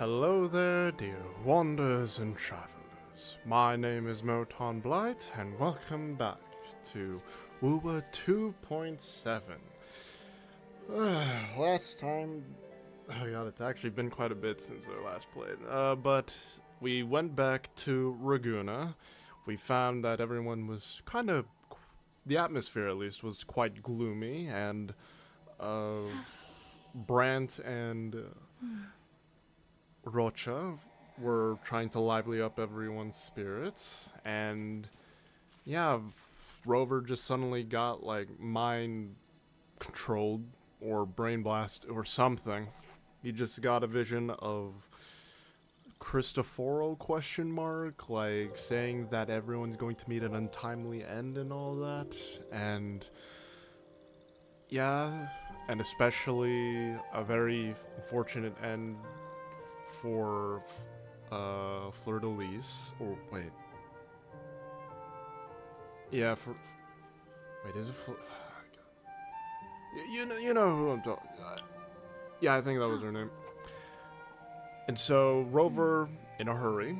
Hello there, dear wanderers and travelers. My name is Moton Blight, and welcome back to Wuwa 2.7. Last time, oh god, it's actually been quite a bit since I last played. But we went back to Raguna. We found that everyone was kind of, the atmosphere at least, was quite gloomy, and Brant and Rocha were trying to lively up everyone's spirits, and yeah, Rover just suddenly got like mind controlled or brain blast or something. He just got a vision of Cristoforo question mark, like saying that everyone's going to meet an untimely end and all that, and yeah, and especially a very unfortunate end for Fleur de Lis, or wait, yeah, for wait, is it Fleur? You know who I'm talking. Yeah, I think that was her name. And so Rover, in a hurry,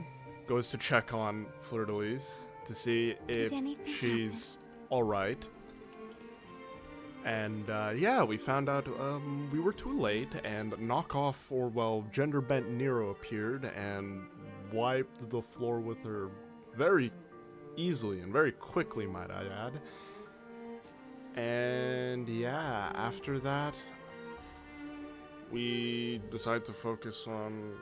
goes to check on Fleur de Lis to see if she's all right. And yeah, we found out we were too late, and knockoff, or well, gender-bent Nero appeared and wiped the floor with her very easily and very quickly, might I add. And yeah, after that, we decided to focus on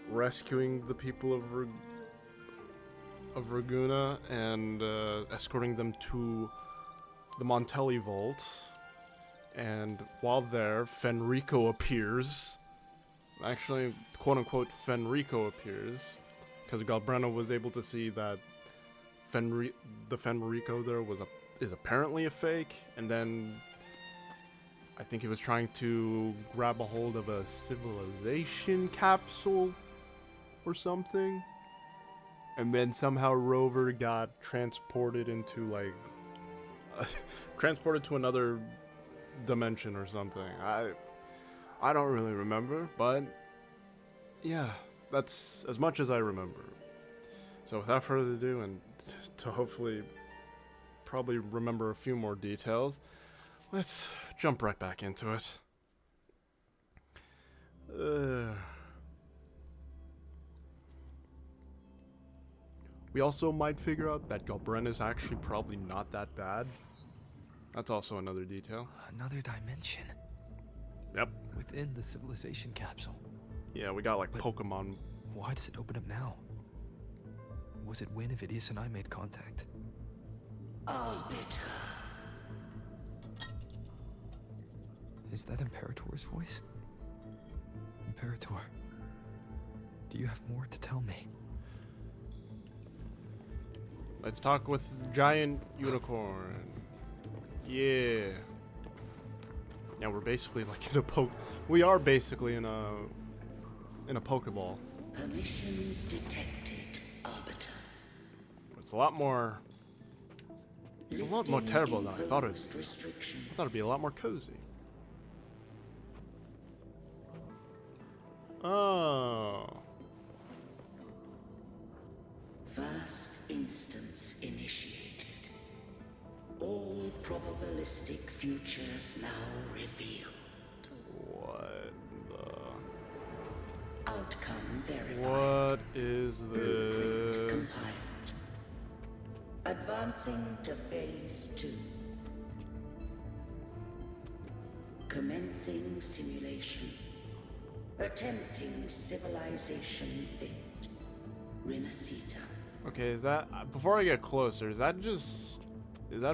rescuing the people of Raguna and escorting them to the Montelli Vault, and while there, Fenrico appears. Actually, quote-unquote, Fenrico appears, because Galbrena was able to see that the Fenrico there is apparently a fake, and then I think he was trying to grab a hold of a civilization capsule or something, and then somehow Rover got transported into like transported to another dimension or something. I don't really remember, but yeah, that's as much as I remember. So without further ado, and to hopefully probably remember a few more details, let's jump right back into it. We also might figure out that Galbrena is actually probably not that bad. That's also another detail. Another dimension. Yep. Within the civilization capsule. Yeah, we got like But Pokemon. why does it open up now? Was it when Avidius and I made contact? Arbiter. Is that Imperator's voice? Imperator, do you have more to tell me? Let's talk with Giant Unicorn. Yeah. Yeah, we're basically like in a we are basically in a Pokeball. Permissions detected, Arbiter. It's a lot more terrible than I thought it would be. I thought it'd be a lot more cozy. Oh. First instance initiated. All probabilistic futures now revealed. What the? Outcome verified. What is Blueprint this? compiled. Advancing to phase 2. Commencing simulation. Attempting civilization fit. Renacita. Okay, is that before I get closer? Is that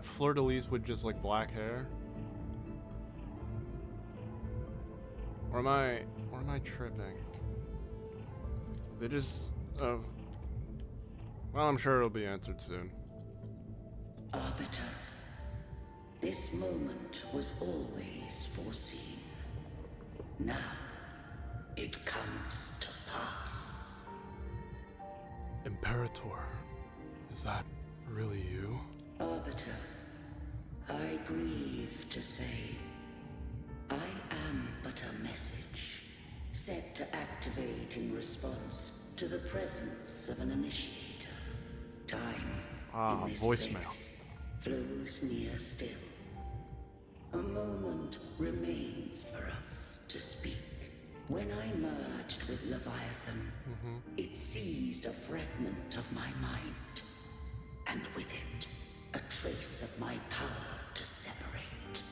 Fleur de Lis with just like black hair? Or am I tripping? They just well, I'm sure it'll be answered soon. Arbiter, this moment was always foreseen. Now, it comes to pass. Imperator, is that really you? Arbiter, I grieve to say, I am but a message set to activate in response to the presence of an initiator. Time in this voicemail. place flows near still. A moment remains for us to speak. When I merged with Leviathan, it seized a fragment of my mind, and with it, a trace of my power to separate.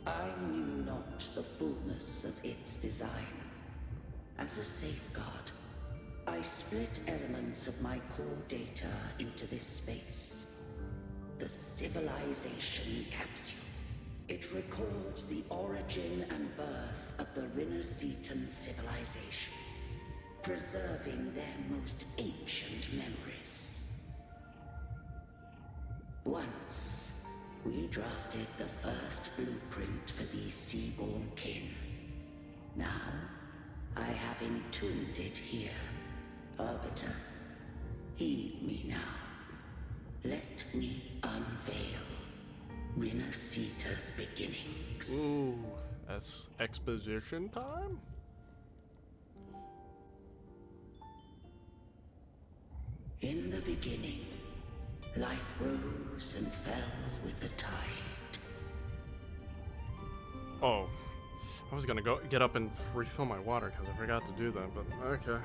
I knew not the fullness of its design. As a safeguard, I split elements of my core data into this space. The civilization capsule. It records the origin and birth of the Rinnesetan civilization, preserving their most ancient memories. Once, we drafted the first blueprint for these seaborn kin. Now, I have entombed it here. Arbiter, heed me now. Let me unveil Rinneseta's beginnings. Ooh, that's exposition time? In the beginning, life rose and fell with the tide. Oh, I was gonna go get up and refill my water because I forgot to do that, but okay.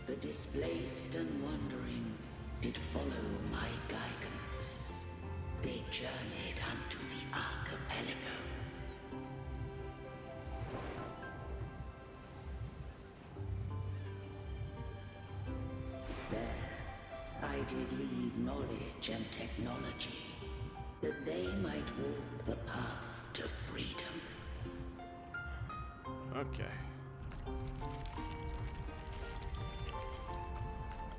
The displaced and wandering did follow my guidance. They journeyed unto the archipelago. There, I did leave knowledge and technology, that they might walk the path to freedom. Okay.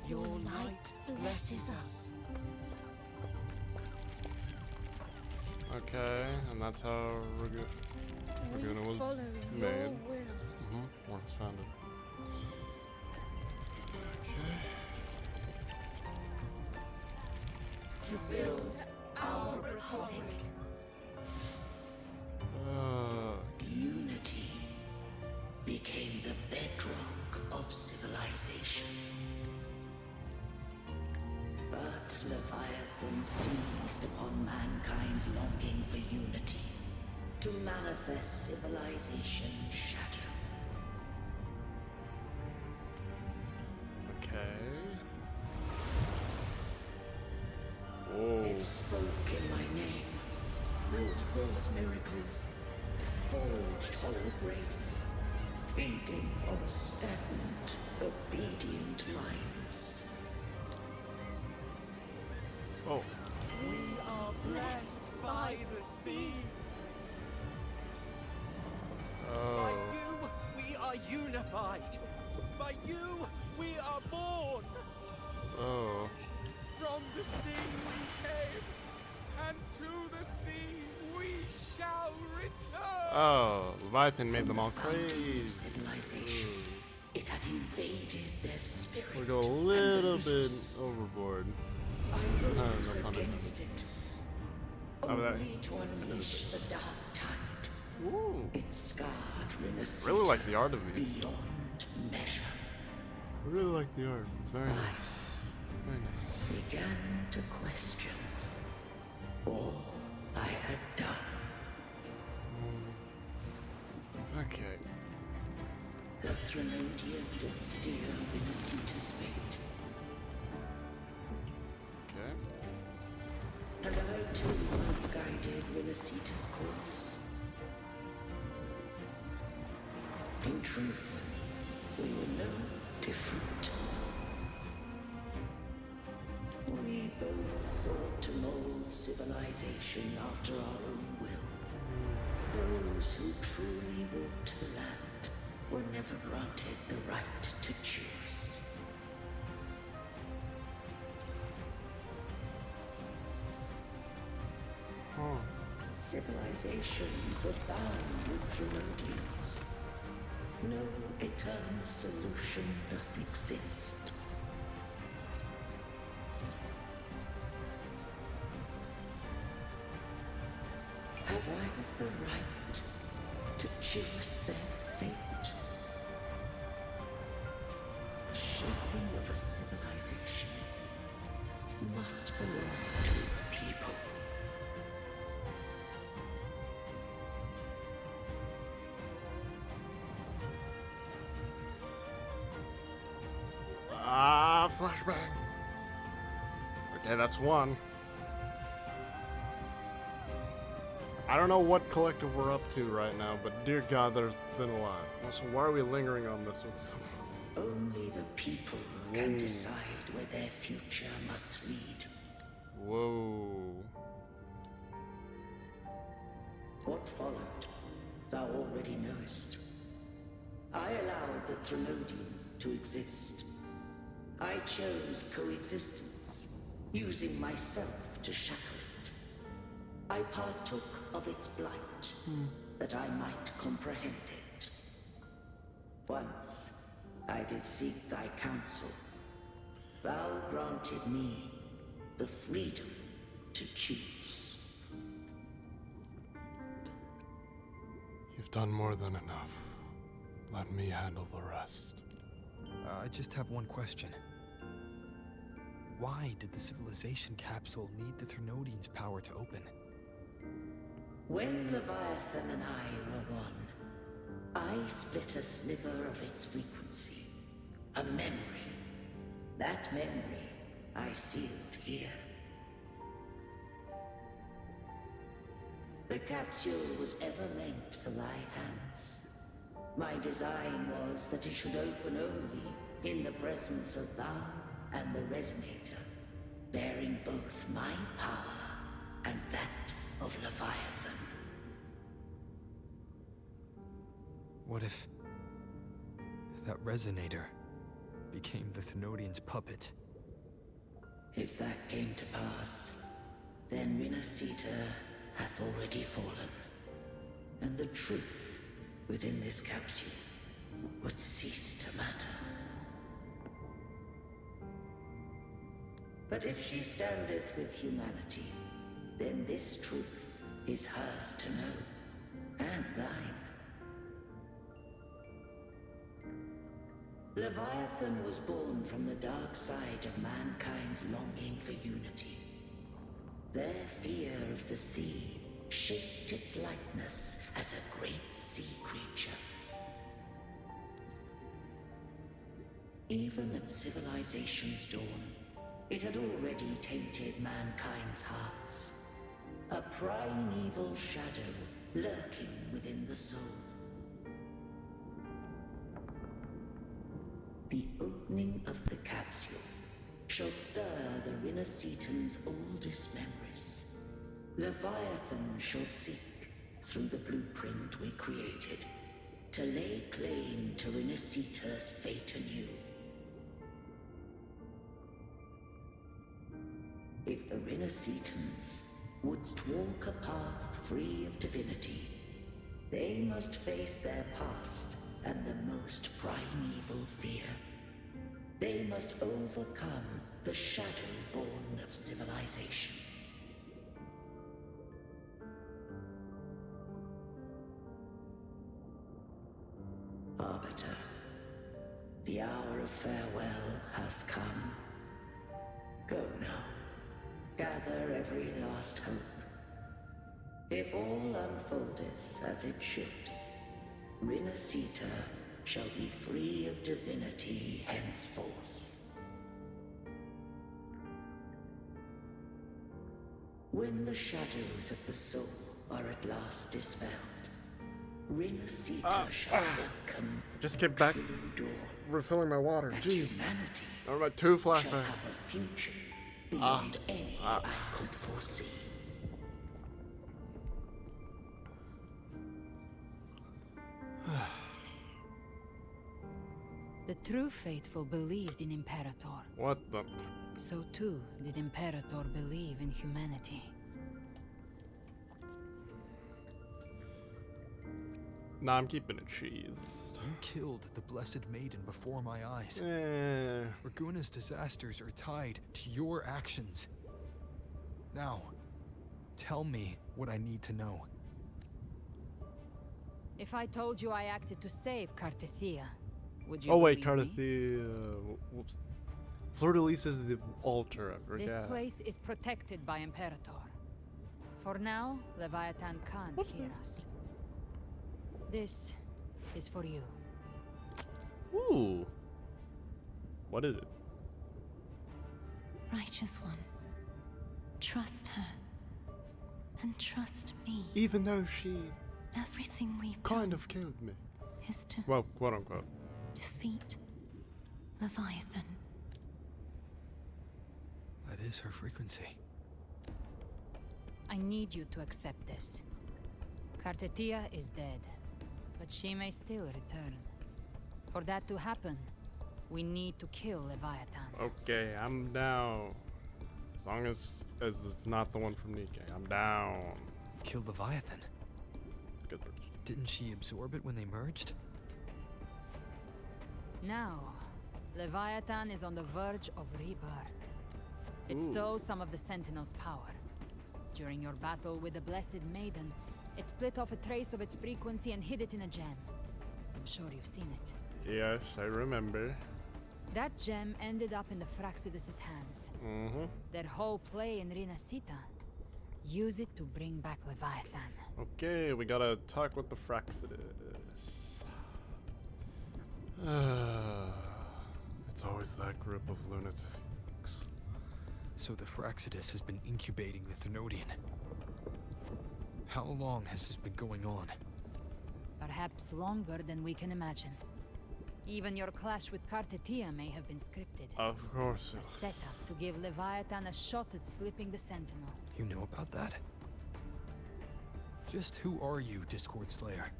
Your light blesses us. Okay, and that's how Raguena was made. Or was founded. Okay. To build our republic. Unity became the bedrock of civilization. But Leviathan seized upon mankind's longing for unity to manifest civilization's shadow. Okay. Whoa. It spoke in my name, wrought false miracles, forged hollow grace, feeding on stagnant, obedient minds. Oh. We are blessed by the sea. By Oh. you, we are unified. By you, we are born. Oh. From the sea we came, and to the sea we shall return. Oh, Leviathan made them all Fountain of crazy. civilization. It had invaded their spirit. We go a and little bit beliefs. overboard. I no rose pun against it, Oh, that- only to unleash the dark tide. Ooh. It scarred Rinneseta Really like the art of these. beyond measure. I really like the art. It's very nice. Very nice. Began to question all I had done. Okay. The Threnodian did steer Rinneseta's fate, Okay. and I too once guided Rinneseta's course. In truth, we were no different. We both sought to mold civilization after our own will. Those who truly walked the land were never granted the right to choose. Oh. Civilizations abound with Threnodians. No eternal solution doth exist. choose their fate. The shaping of a civilization must belong to its people. Ah, flashbang. Okay, that's one. I don't know what collective we're up to right now, but dear God, there's been a lot. Also, why are we lingering on this one so Only the people can decide where their future must lead. Whoa. What followed, thou already knowest. I allowed the Threnodian to exist. I chose coexistence, using myself to shackle it. I partook of its blight, that I might comprehend it. Once, I did seek thy counsel. Thou granted me the freedom to choose. You've done more than enough. Let me handle the rest. I just have one question. Why did the civilization capsule need the Threnodian's power to open? When Leviathan and I were one, I split a sliver of its frequency. A memory. That memory I sealed here. The capsule was ever meant for thy hands. My design was that it should open only in the presence of thou and the Resonator, bearing both my power and that of Leviathan. What if that Resonator became the Thenodian's puppet? If that came to pass, then Rinasita hath already fallen, and the truth within this capsule would cease to matter. But if she standeth with humanity, then this truth is hers to know, and thine. Leviathan was born from the dark side of mankind's longing for unity. Their fear of the sea shaped its likeness as a great sea creature. Even at civilization's dawn, it had already tainted mankind's hearts. A primeval shadow lurking within the soul. The opening of the capsule shall stir the Rinascitan's oldest memories. Leviathan shall seek, through the blueprint we created, to lay claim to Rinascita's fate anew. If the Rinascitans wouldst walk a path free of divinity, they must face their past and the most primeval fear. They must overcome the shadow born of civilization. Arbiter, the hour of farewell hath come. Go now. Gather every last hope. If all unfoldeth as it should, Rinascita shall be free of divinity henceforth. When the shadows of the soul are at last dispelled, Rinascita shall welcome Just get back true dawn, refilling my water. and Jeez. humanity I'm about 2 shall flashbacks. have a future beyond any I could foresee. The true faithful believed in Imperator. What the? So too did Imperator believe in humanity. Nah, I'm keeping it cheese. You killed the Blessed Maiden before my eyes. Eh. Raguna's disasters are tied to your actions. Now, tell me what I need to know. If I told you I acted to save Cartethia, would you Oh wait, believe me? Carthy. Whoops. Fleur-de-Lis is the altar. I forget. This place is protected by Imperator. For now, Leviathan can't hear us. This is for you. Ooh. What is it? Righteous one, trust her. And trust me. Even though she Everything we've kind done of killed me. is to Well, quote unquote. defeat Leviathan. That is her frequency. I need you to accept this. Cartethia is dead, but she may still return. For that to happen, we need to kill Leviathan. Okay, I'm down. As long as it's not the one from Nikkei, I'm down. Kill Leviathan. Good bitch. Didn't she absorb it when they merged? Now, Leviathan is on the verge of rebirth. It Ooh. stole some of the Sentinel's power. During your battle with the Blessed Maiden, it split off a trace of its frequency and hid it in a gem. I'm sure you've seen it. Yes, I remember. That gem ended up in the Fraxidus' hands. Mm-hmm. Their whole play in Rinasita. Use it to bring back Leviathan. Okay, we gotta talk with the Fraxidus. It's always that group of lunatics. So the Fraxidus has been incubating the Thenodian. How long has this been going on? Perhaps longer than we can imagine. Even your clash with Cartethia may have been scripted. Of course. A setup to give Leviathan a shot at slipping the Sentinel. You know about that? Just who are you, Discord Slayer?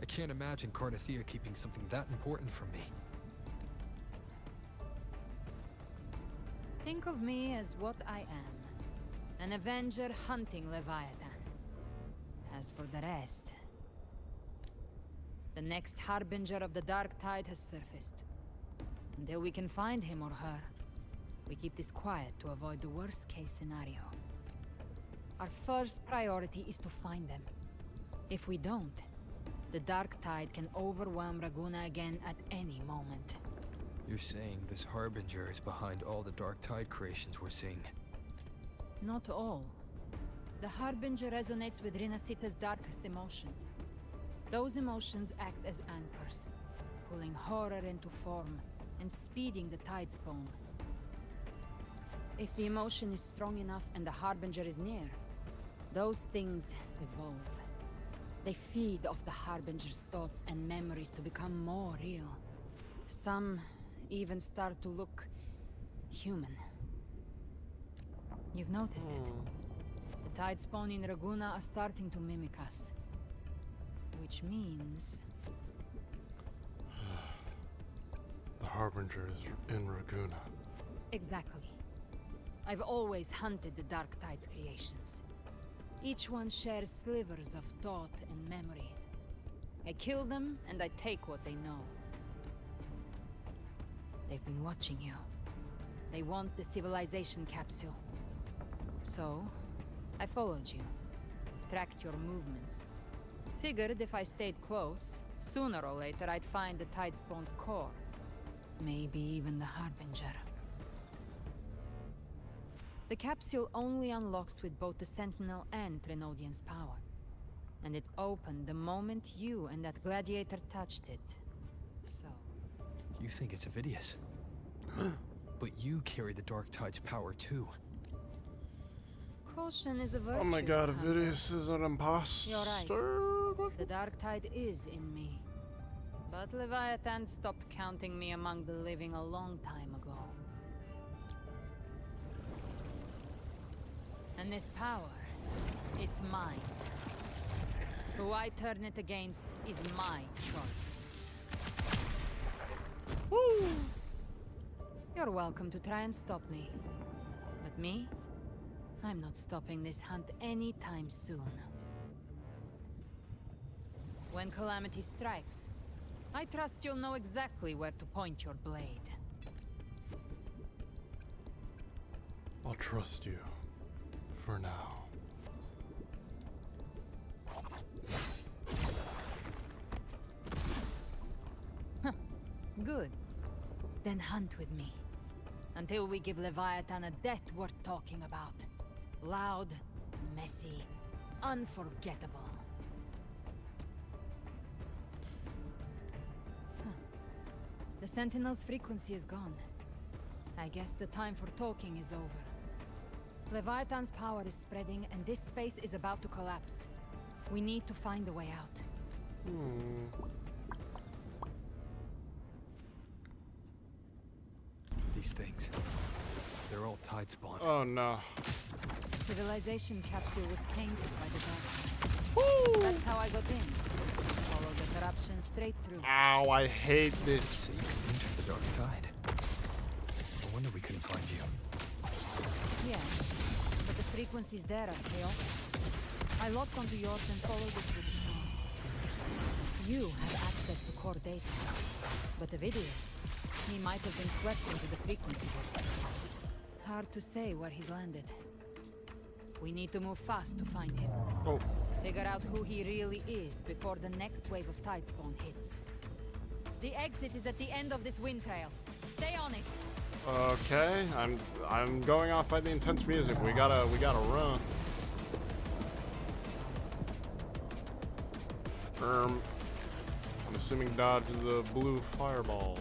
I can't imagine Cartethia keeping something that important from me. Think of me as what I am. An Avenger hunting Leviathan. As for the rest... The next Harbinger of the Dark Tide has surfaced. Until we can find him or her, we keep this quiet to avoid the worst-case scenario. Our first priority is to find them. If we don't, the Dark Tide can overwhelm Raguna again at any moment. You're saying this Harbinger is behind all the Dark Tide creations we're seeing? Not all. The Harbinger resonates with Rinasita's darkest emotions. Those emotions act as anchors, pulling horror into form and speeding the tide spawn. If the emotion is strong enough and the Harbinger is near, those things evolve. They feed off the Harbinger's thoughts and memories to become more real. Some even start to look human. You've noticed it. The tide spawn in Raguna are starting to mimic us. Which means... The Harbinger is in Raguna. Exactly. I've always hunted the Dark Tide's creations. Each one shares slivers of thought and memory. I kill them, and I take what they know. They've been watching you. They want the civilization capsule. So, I followed you. Tracked your movements. Figured if I stayed close, sooner or later I'd find the Tidespawn's core. Maybe even the Harbinger. The capsule only unlocks with both the Sentinel and Trinodian's power. And it opened the moment you and that gladiator touched it. So... You think it's Avidius. But you carry the Dark Tide's power too. Caution is a virtue. Oh my god, Hunter. Avidius is an imposter. You're right. The Dark Tide is in me. But Leviathan stopped counting me among the living a long time ago. And this power, it's mine. Who I turn it against is my choice. Woo! You're welcome to try and stop me. But me? I'm not stopping this hunt anytime soon. When calamity strikes, I trust you'll know exactly where to point your blade. I'll trust you. For now. Good. Then hunt with me. Until we give Leviathan a death worth talking about. Loud, messy, unforgettable. Huh. The Sentinel's frequency is gone. I guess the time for talking is over. Leviathan's power is spreading, and this space is about to collapse. We need to find a way out. These things. They're all tide spawn. Oh no. Civilization capsule was tainted by the dark. That's how I got in. Followed the corruption straight through. Ow, I hate this. So you can enter the dark tide. No wonder we couldn't find you. Yes, but the frequencies there are chaotic. I locked onto yours and followed it through the storm. You have access to core data, but Ovidius, he might have been swept into the frequency vortex. Hard to say where he's landed. We need to move fast to find him. Oh. Figure out who he really is before the next wave of tide spawn hits. The exit is at the end of this wind trail. Stay on it. Okay, I'm going off by the intense music. We gotta run. I'm assuming dodge the blue fireballs.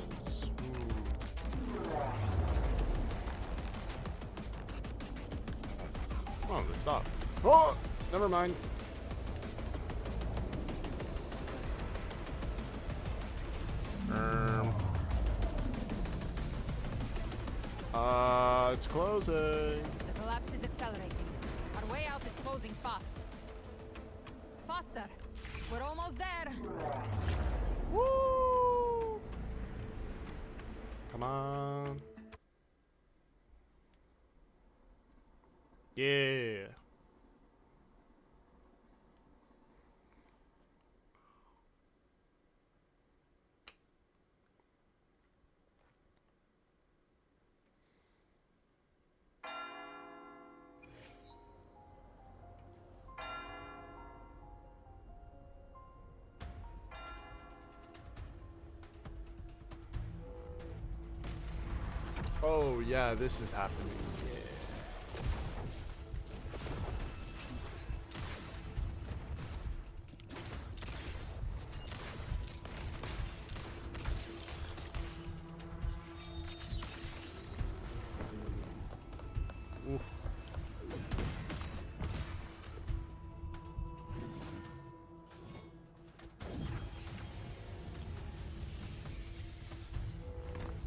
Oh, they stopped. Oh, never mind. It's closing. The collapse is accelerating. Our way out is closing fast. Faster. We're almost there. Woo! Come on. Yeah. Oh yeah, this is happening. Yeah. Oof.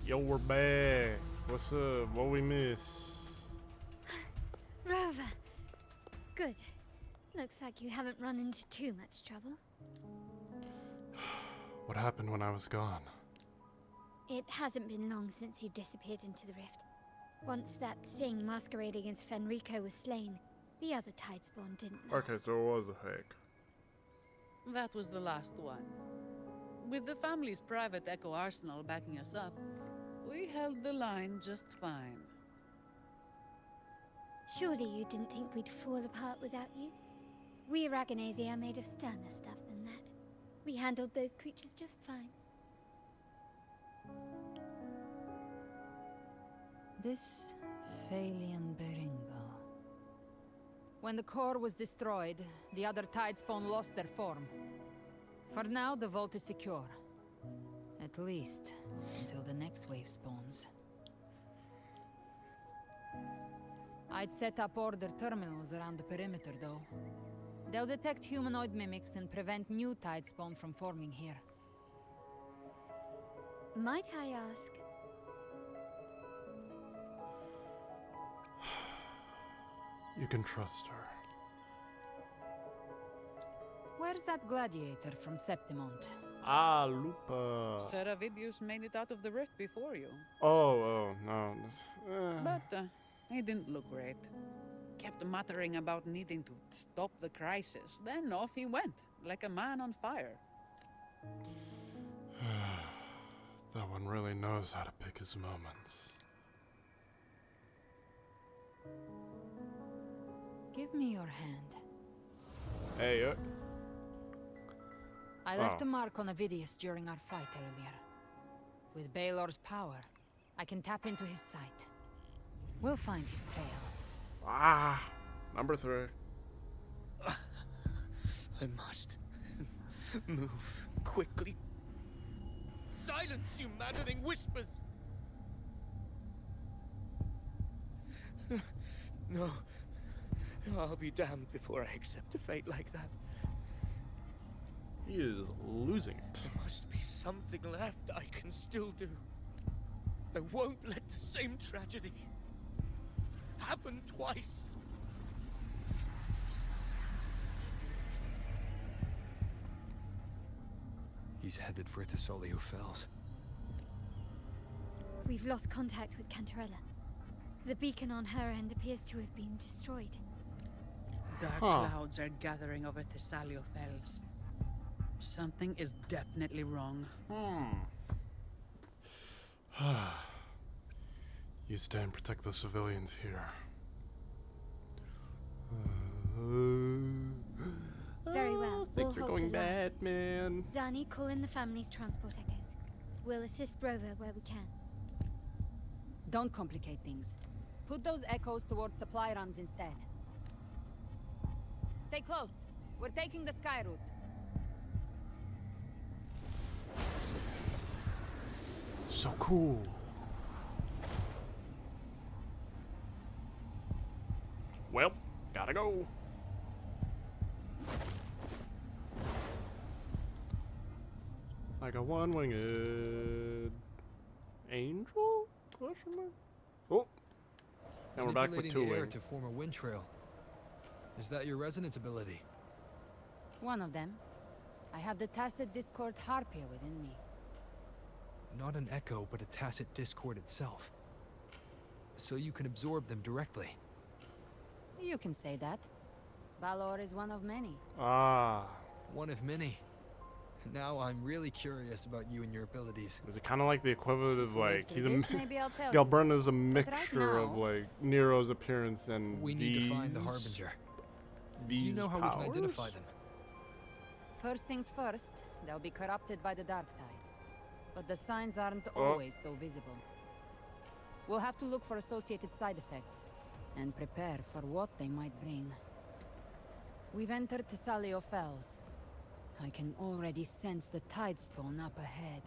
Yo, we're back. What's up? What we miss? Rover. Good. Looks like you haven't run into too much trouble. What happened when I was gone? It hasn't been long since you disappeared into the rift. Once that thing masquerading as Fenrico was slain, the other tide spawn didn't last. Okay, so it was a hack. That was the last one. With the family's private echo arsenal backing us up, we held the line just fine. Surely you didn't think we'd fall apart without you? We Aragonese are made of sterner stuff than that. We handled those creatures just fine. This Phalian Beringal. When the core was destroyed, the other tide spawn lost their form. For now, the vault is secure. At least, until the next wave spawns. I'd set up order terminals around the perimeter, though. They'll detect humanoid mimics and prevent new tide spawn from forming here. Might I ask? You can trust her. Where's that gladiator from Septimont? Ah, Lupa. Seravidius made it out of the rift before you. Oh, no. But he didn't look great. Kept muttering about needing to stop the crisis. Then off he went, like a man on fire. That one really knows how to pick his moments. Give me your hand. Hey, I left a mark on Ovidius during our fight earlier. With Baelor's power, I can tap into his sight. We'll find his trail. Ah, number 3. I must move quickly. Silence, you maddening whispers! No. I'll be damned before I accept a fate like that. He is losing it. There must be something left I can still do. I won't let the same tragedy happen twice. He's headed for Thessalio Fells. We've lost contact with Cantarella. The beacon on her end appears to have been destroyed. Dark clouds are gathering over Thessalio Fells. Something is definitely wrong. You stay and protect the civilians here. Very well. Things We'll are hold going the line. bad, man. Zani, call in the family's transport echoes. We'll assist Rover where we can. Don't complicate things. Put those echoes towards supply runs instead. Stay close. We're taking the sky route. So cool. Well, gotta go. Like a one-winged angel? Question mark? Oh, and we're back with Manipulating the air 2-wing. to form a wind trail. Is that your resonance ability? One of them. I have the tacit discord harpier within me. Not an echo, but a tacit discord itself. So you can absorb them directly. You can say that. Balor is one of many. Ah, One of many. Now I'm really curious about you and your abilities. is it kind of like the equivalent of like After he's a this, maybe I'll tell you. Galbrena's a But right mixture of now- like Nero's appearance and We need to find the these- Harbinger. Do These you know how we can powers? identify them? First things first, they'll be corrupted by the dark tide. But the signs aren't Oh. always so visible. We'll have to look for associated side effects and prepare for what they might bring. We've entered Thessalio Fells. I can already sense the tide spawn up ahead.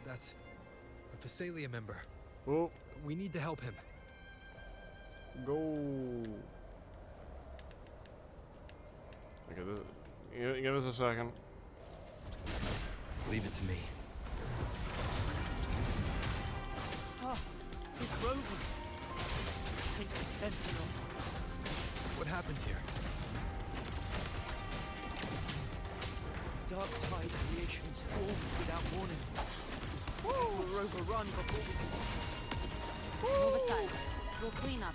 That's a Thessalia member. Oh, We need to help him. go. Okay, give us a second. Leave it to me. It's Rover. Take the sentinel. What happened here? Dark tide creation stormed without warning. Will Rover run before we can... Move aside. We'll clean up.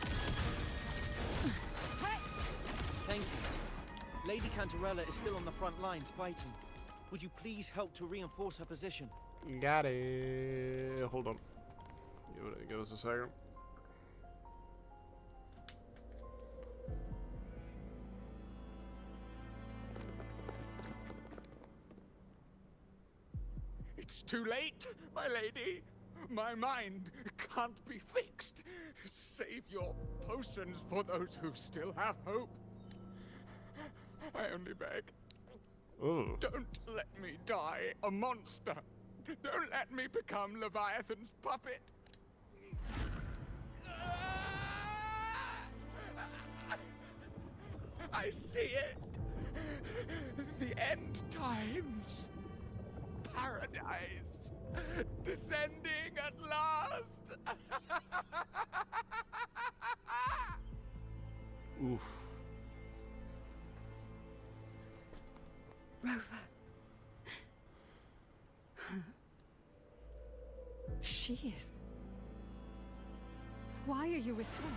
Thank you. Lady Cantarella is still on the front lines fighting. Would you please help to reinforce her position? Got it. Hold on. Give us a second. It's too late, my lady. My mind can't be fixed. Save your potions for those who still have hope. I only beg. Oh. Don't let me die a monster. Don't let me become Leviathan's puppet. I see it. The end times. Paradise. Descending at last. Oof. Rover. She is. Why are you with her?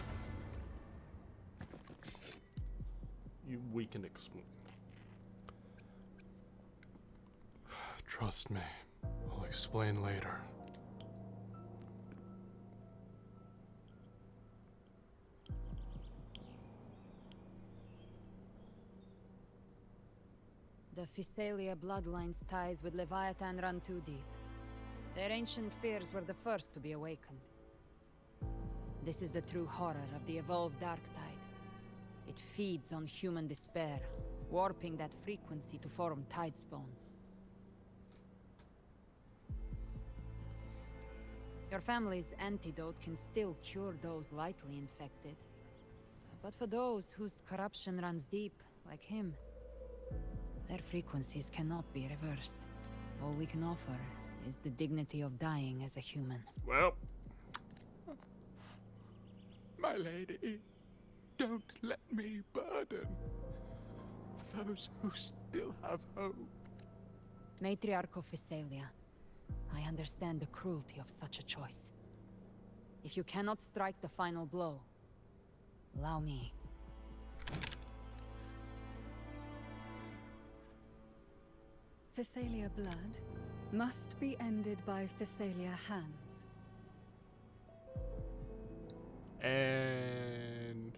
We can explain. Trust me. I'll explain later. The Physalia bloodline's ties with Leviathan run too deep. Their ancient fears were the first to be awakened. This is the true horror of the evolved Dark Tide. It feeds on human despair, warping that frequency to form Tidespawn. Your family's antidote can still cure those lightly infected. But for those whose corruption runs deep, like him, their frequencies cannot be reversed. All we can offer is the dignity of dying as a human. Well, My lady, don't let me burden those who still have hope. Matriarch of Physalia, I understand the cruelty of such a choice. If you cannot strike the final blow, allow me. Physalia blood must be ended by Physalia hands. and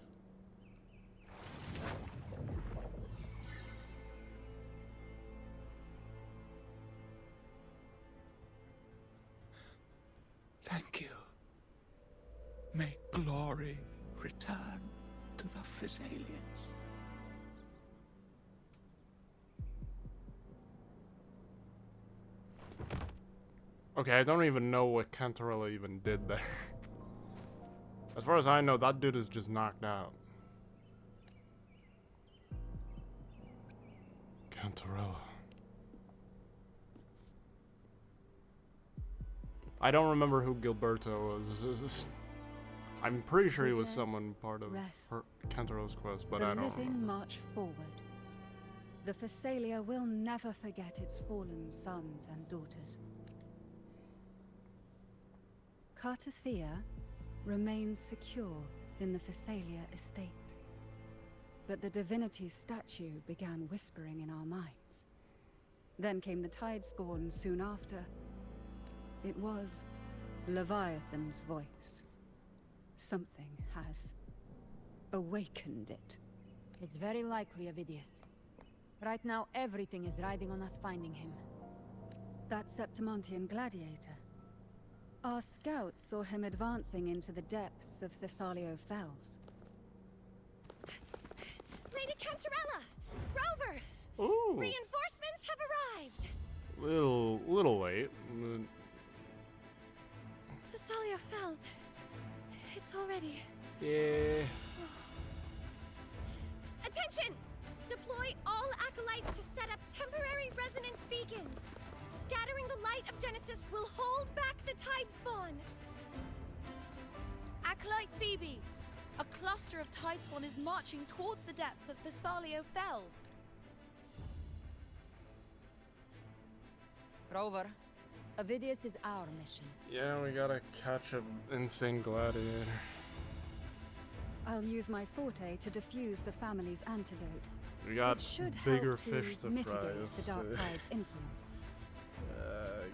Thank you. May glory return to the Physalians. okay, I don't even know what Cantarella even did there. As far as I know, that dude is just knocked out. Cantarella. I don't remember who Gilberto was. I'm pretty sure he was someone part of her Cantarella's quest, but I don't The living remember. march forward. The Physalia will never forget its fallen sons and daughters. Cartathea remains secure in the Physalia estate. But the divinity's statue began whispering in our minds. Then came the Tidespawn soon after. It was Leviathan's voice. Something has awakened it. It's very likely, Avidius. Right now, everything is riding on us finding him. That Septimontian gladiator. Our scouts saw him advancing into the depths of Thessalio Fells. Lady Cantarella! Rover! Ooh, Reinforcements have arrived! little late. Thessalio Fells. It's already... Yeah. Attention! Deploy all acolytes to set up temporary resonance beacons. Scattering the light of Genesis will hold back the Tidespawn. Acolyte Phoebe, a cluster of Tidespawn is marching towards the depths of Thessalio Fells. Rover, Avidius is our mission. Yeah, we gotta catch an insane gladiator. I'll use my forte to diffuse the family's antidote. We got It should bigger help fish to to fry. mitigate the Dark Tide's influence.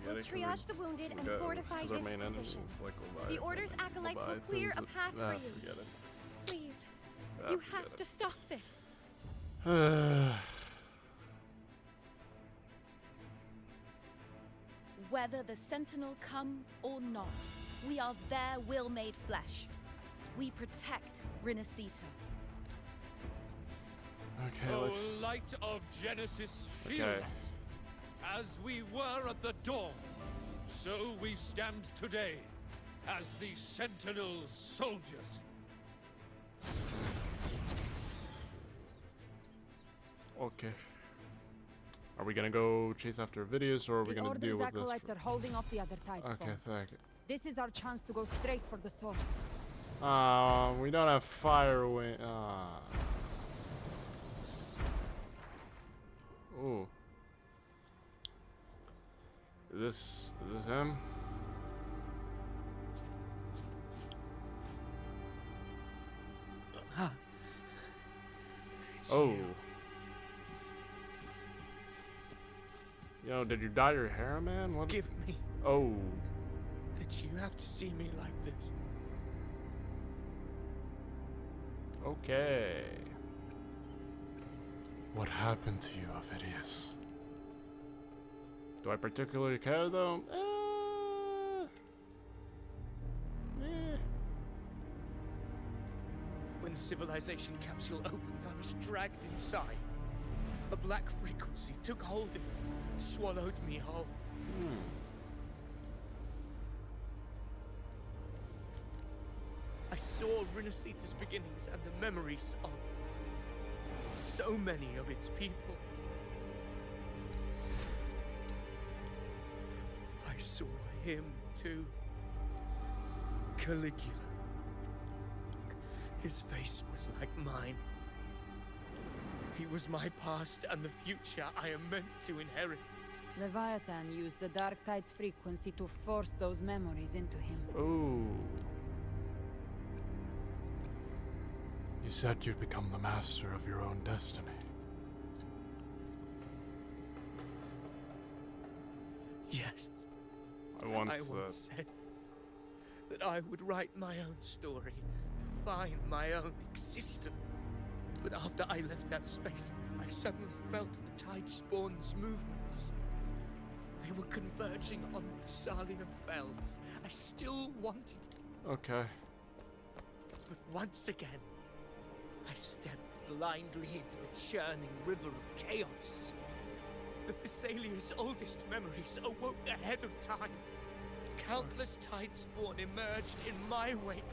We'll triage the wounded and fortify this position. The Order's acolytes will clear a path for you. Forget it. Please, You forget have it. to stop this. Whether the Sentinel comes or not, we are their will made flesh. We protect Rinascita. Okay, O let's. light of Genesis, shield Okay. us. As we were at the dawn, so we stand today as the Sentinel soldiers. Okay. Are we gonna go chase after Vidius, or are we The gonna Order's deal with acolytes this? are holding off the other Tidespawn. Okay, thank you. This is our chance to go straight for the source. We don't have fire wing. Ooh. Is this him? Oh. Yo, did you dye your hair, man? What? Give me Oh. that you have to see me like this. Okay. What happened to you, Ovidius? Do I particularly care, though? When the civilization capsule opened, I was dragged inside. A black frequency took hold of me, swallowed me whole. I saw Rinasita's beginnings and the memories of so many of its people. I saw him too. Caligula. His face was like mine. He was my past and the future I am meant to inherit. Leviathan used the Dark Tide's frequency to force those memories into him. Ooh. You said you'd become the master of your own destiny. Yes. I once said that I would write my own story, define my own existence. But after I left that space, I suddenly felt the Tidespawn's movements. They were converging on the Thessalia Fells. I still wanted it. Okay. But once again, I stepped blindly into the churning river of chaos. The Thessalia's oldest memories awoke ahead of time. Countless Tidespawn emerged in my wake.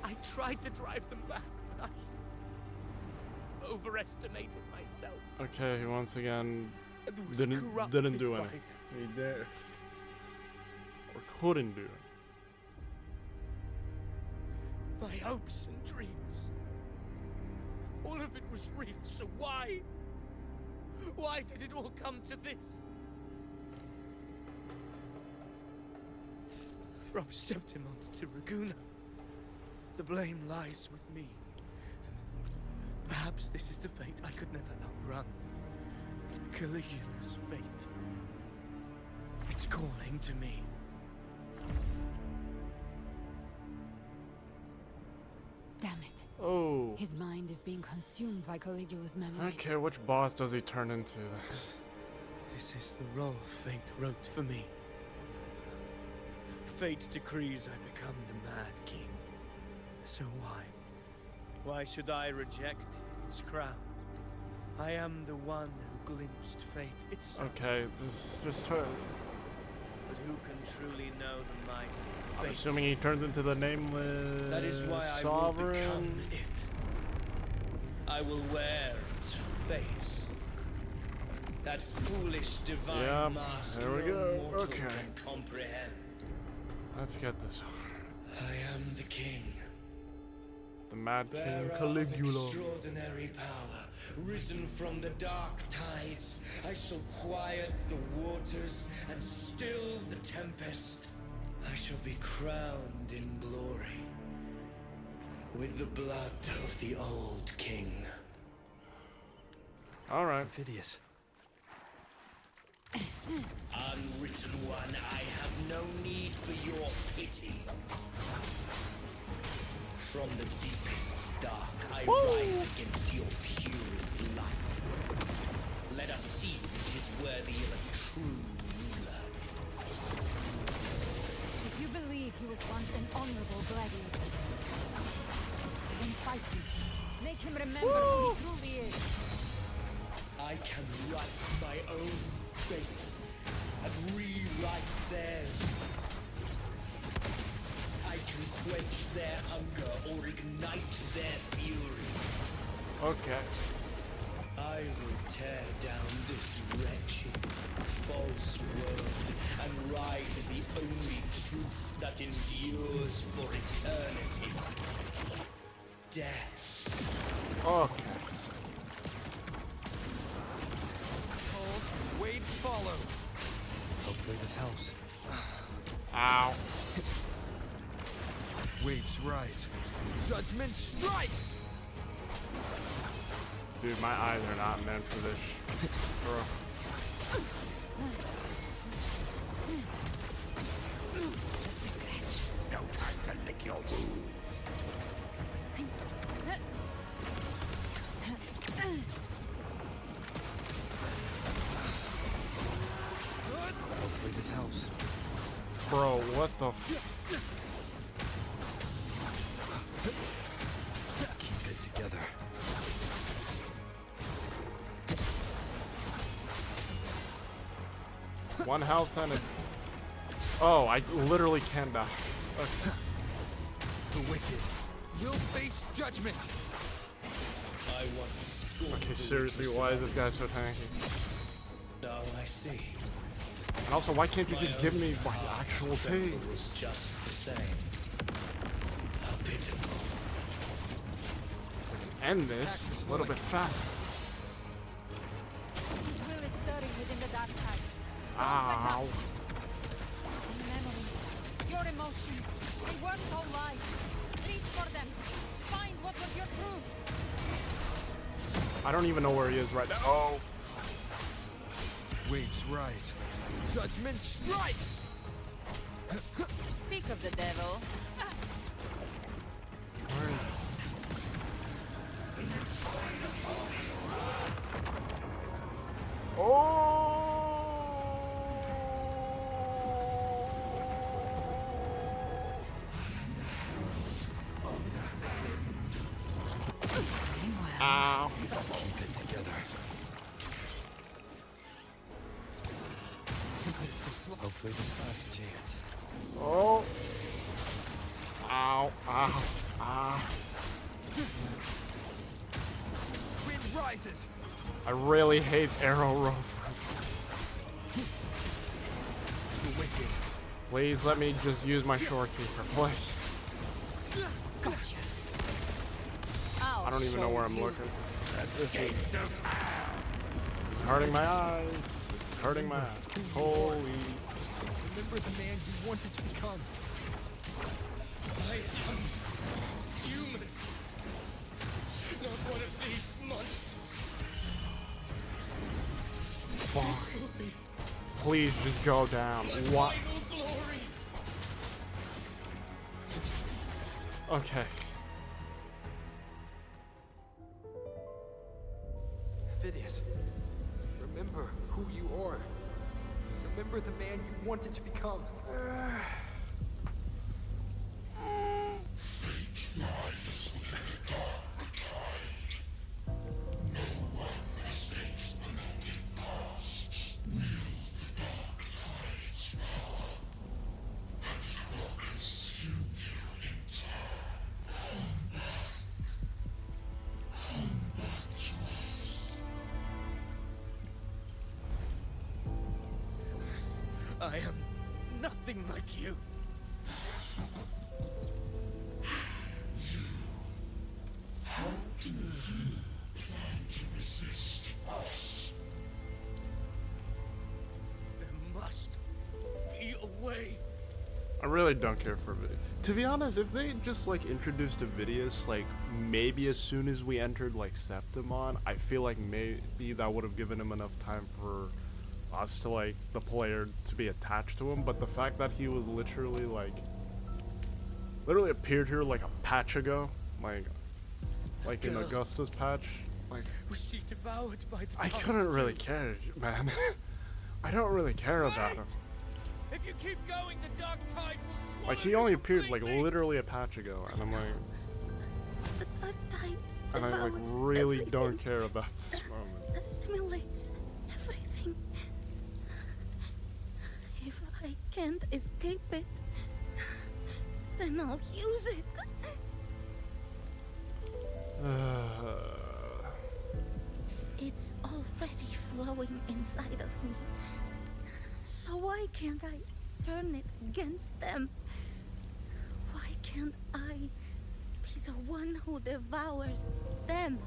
I tried to drive them back, but I overestimated myself. Okay, he once again And was didn't corrupted do by anything. them. He did. Or couldn't do it. My hopes and dreams. All of it was real, so why? Why did it all come to this? From Septimont to Raguna, the blame lies with me. Perhaps this is the fate I could never outrun. Caligula's fate. It's calling to me. Damn it. Oh. His mind is being consumed by Caligula's I memories. don't care which boss does he turn into. This is the role fate wrote for me. Fate decrees I become the Mad King. So why? Why should I reject its crown? I am the one who glimpsed fate itself. Okay, just turn. But who can truly know the might of I'm fate? assuming he turns into the nameless That is why I will become sovereign. it. I will wear its face. That foolish divine Yeah, mask there we no go. mortal Okay. can comprehend. Let's get this over. I am the king. The Mad King Bearer of Caligula. extraordinary power, risen from the dark tides, I shall quiet the waters and still the tempest. I shall be crowned in glory with the blood of the old king. All right. Ovidius. Unwritten one, I have no need for your pity. From the deepest dark, I rise against your purest light. Let us see which is worthy of a true ruler. If you believe he was once an honorable gladiator, then fight him. Make him remember who he truly is. I can write my own fate and rewrite theirs. I can quench their hunger or ignite their fury. Okay. I will tear down this wretched, false world and ride the only truth that endures for eternity. Death. Okay. Waves follow. Hopefully this helps. Ow. Waves rise. Judgment strikes! Dude, my eyes are not meant for this. Bro. Hopefully this helps. Bro, what the f- Keep it together. One health and a... Oh, I literally can't die. Okay. The wicked will face judgment. I once scorned Okay, the seriously, weakness why of is this guy others. so tanky? Now I see. And also, why can't you just give me my actual Trevor team? was just the same. How pitiful. End this a little bit faster. His will is stirring within the dark tide. Ow. Memories, your emotions, they weren't all lies. Reach for them. Find what was your truth. I don't even know where he is right now. Oh. Waves rise. Judgment strikes. Speak of the devil. Where is Ow. Keep it together. Hopefully this last chance. Oh. Ow. Ow. Ah. Wind rises. I really hate arrow rovers. The wicked. Please let me just use my shorekeeper, please. Gotcha. I don't even know where I'm looking. This is hurting my eyes. This is hurting my eyes. Holy. Remember the man you wanted to become. I am human. Not one of these monsters. fuck. This will be Please just go down. What? final glory. Okay. Phidias, remember who you are. Remember the man you wanted to become. I am nothing like you. There must be a way. I really don't care for video. To be honest, if they just like introduced a Vidius like maybe as soon as we entered like Septimon, I feel like maybe that would have given him enough time for us to like the player to be attached to him. But the fact that he was literally appeared here like a patch ago, like in Augusta's patch, like Was she devoured by the I dark couldn't really tree? care, man. I don't really care about him. If you keep going, the dark tide will swallow Like he you only appeared like completely. literally a patch ago, and I'm like, The dark tide and I like devours really everything, don't care about this moment. assimilates everything. If I can't escape it, then I'll use it. It's already flowing inside of me. So why can't I turn it against them? Why can't I be the one who devours them?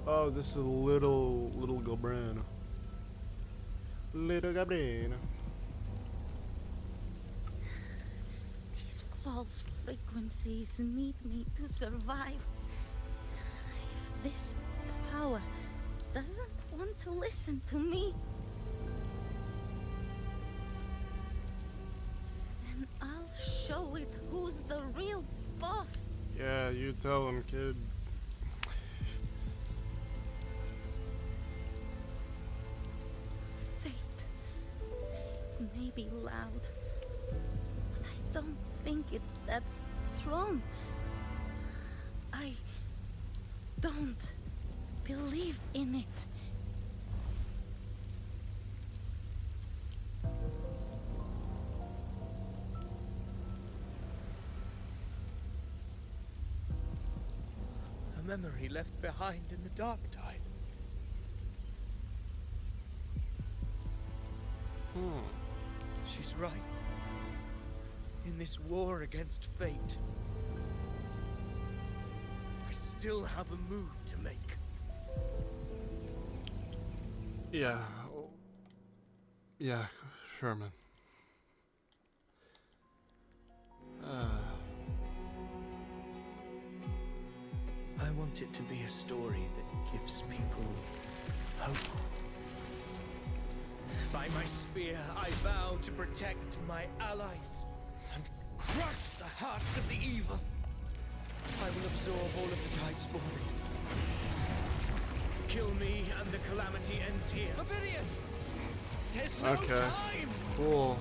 Oh, this is little Galbrena. Little Galbrena. These false frequencies need me to survive. If this power doesn't want to listen to me, then I'll show it who's the real reinforce. Yeah, you tell him, kid. Fate may be loud, but I don't think it's that strong. I don't believe in it. A memory left behind in the dark tide. She's right. In this war against fate, I still have a move to make. Yeah. Yeah, Sherman. I want it to be a story that gives people hope. By my spear, I vow to protect my allies and crush the hearts of the evil. I will absorb all of the Tidespawn. Kill me and the calamity ends here. Ovidius! There's no time! Cool.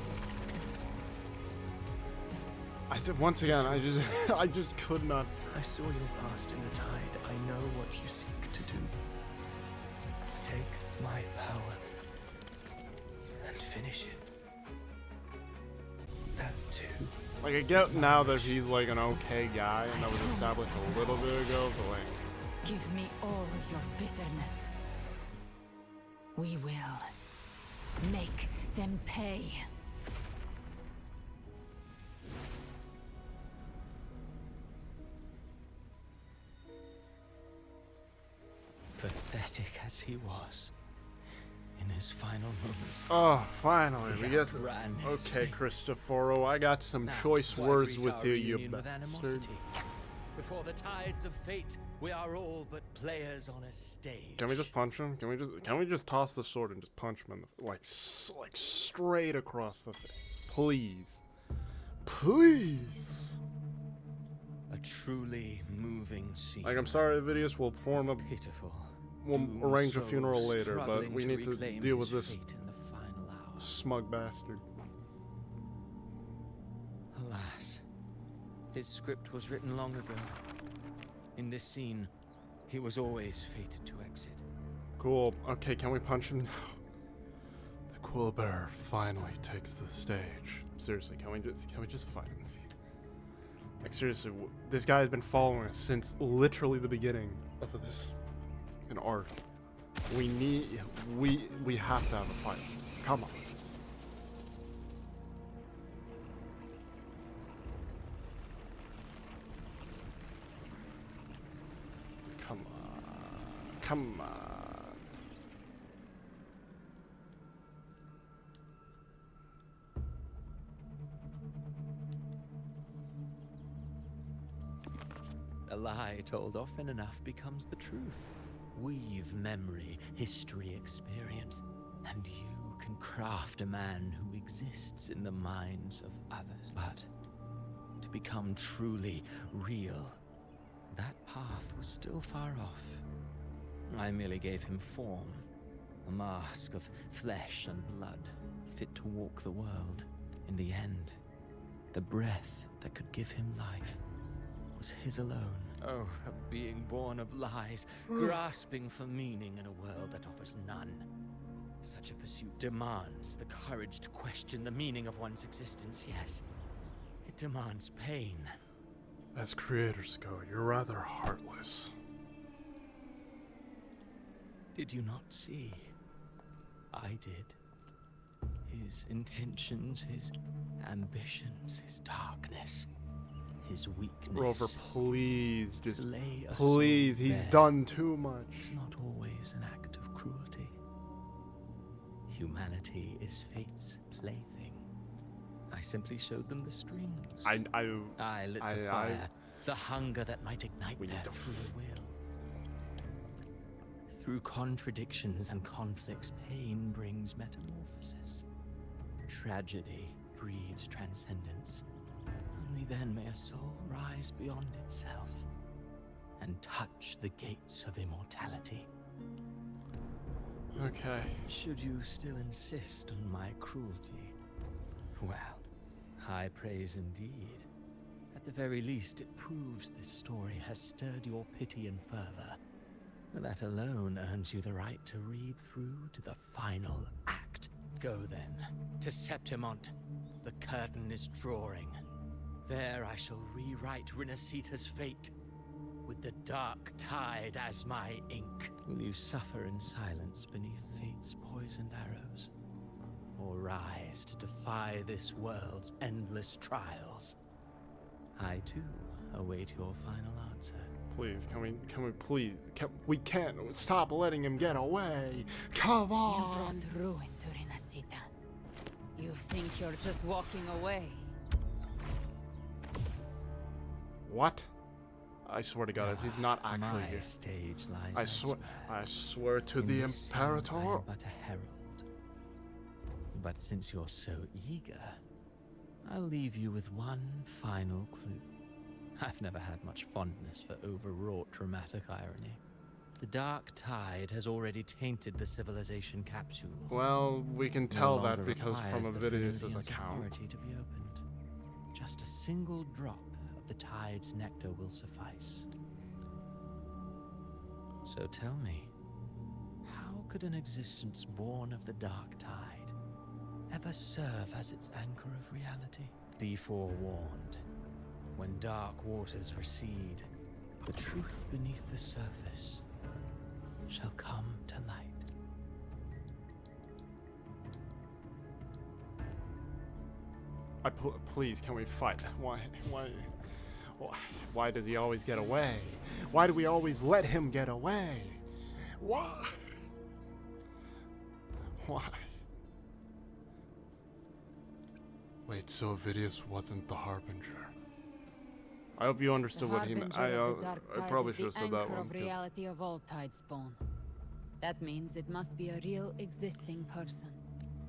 I said once again, I just could not. I saw your past in the tide. I know what you seek to do. Take my power and finish it. That too. Like, I get now that he's like an okay guy, and that was established a little bit ago, but like. Give me all your bitterness. We will make them pay. Pathetic as he was, in his final moments. Oh, finally, we get. outran his Okay, fate. Cristoforo, I got some Now, choice why words freeze with our you, you reunion with bastard. animosity? Before the tides of fate, we are all but players on a stage. Can we just punch him? Can we just toss the sword and just punch him in the like straight across the face? Please. Please. A truly moving scene. Like, I'm sorry, Vidius will form a Pitiful. we'll doomed arrange a soul funeral later, but struggling we need to reclaim deal with his this fate in the final hour. smug bastard. Alas, his script was written long ago. In this scene, he was always fated to exit. Cool. Okay, can we punch him? The Quill Bearer finally takes the stage. Seriously, can we just fight him? Like, seriously, this guy has been following us since literally the beginning of this an arc. We have to have a fight. Come on. Come on. Come on. A lie told often enough becomes the truth. Weave memory, history, experience, and you can craft a man who exists in the minds of others. But to become truly real, that path was still far off. I merely gave him form, a mask of flesh and blood, fit to walk the world. In the end, the breath that could give him life was his alone. Oh, a being born of lies, grasping for meaning in a world that offers none. Such a pursuit demands the courage to question the meaning of one's existence, yes. It demands pain. As creators go, you're rather heartless. Did you not see? I did. His intentions, his ambitions, his darkness. His weakness. Rover, please, just lay a please. soul He's bare done too much. is not always an act of cruelty. Humanity is fate's plaything. I simply showed them the strings. I lit the fire, the hunger that might ignite their free will. Through contradictions and conflicts, pain brings metamorphosis. Tragedy breeds transcendence. Only then may a soul rise beyond itself and touch the gates of immortality. Okay. Should you still insist on my cruelty, well, high praise indeed. At the very least, it proves this story has stirred your pity and fervor. That alone earns you the right to read through to the final act. Go then, to Septimont. The curtain is drawing. There I shall rewrite Rinasita's fate, with the dark tide as my ink. Will you suffer in silence beneath fate's poisoned arrows? Or rise to defy this world's endless trials? I too await your final answer. Please, we can't stop letting him get away. Come You on. brought ruin to Rinasita. You think you're just walking away? What? I swear to God, if he's not actually my here. stage lies I swear to In the the sun, I Imperator. am but a herald. But since you're so eager, I'll leave you with one final clue. I've never had much fondness for overwrought dramatic irony. The dark tide has already tainted the civilization capsule. Well, we can No tell that longer because from requires the Avidius's Phoenicians' account. authority to be opened. Just a single drop of the tide's nectar will suffice. So tell me, how could an existence born of the dark tide ever serve as its anchor of reality? Be forewarned. When dark waters recede, the truth beneath the surface shall come to light. Please, can we fight? Why does he always get away? Why do we always let him get away? Why? Why? Wait, so Avidius wasn't the Harbinger. I hope you understood what he meant. I probably should have said that one. Of reality of all Tidespawn. That means it must be a real existing person.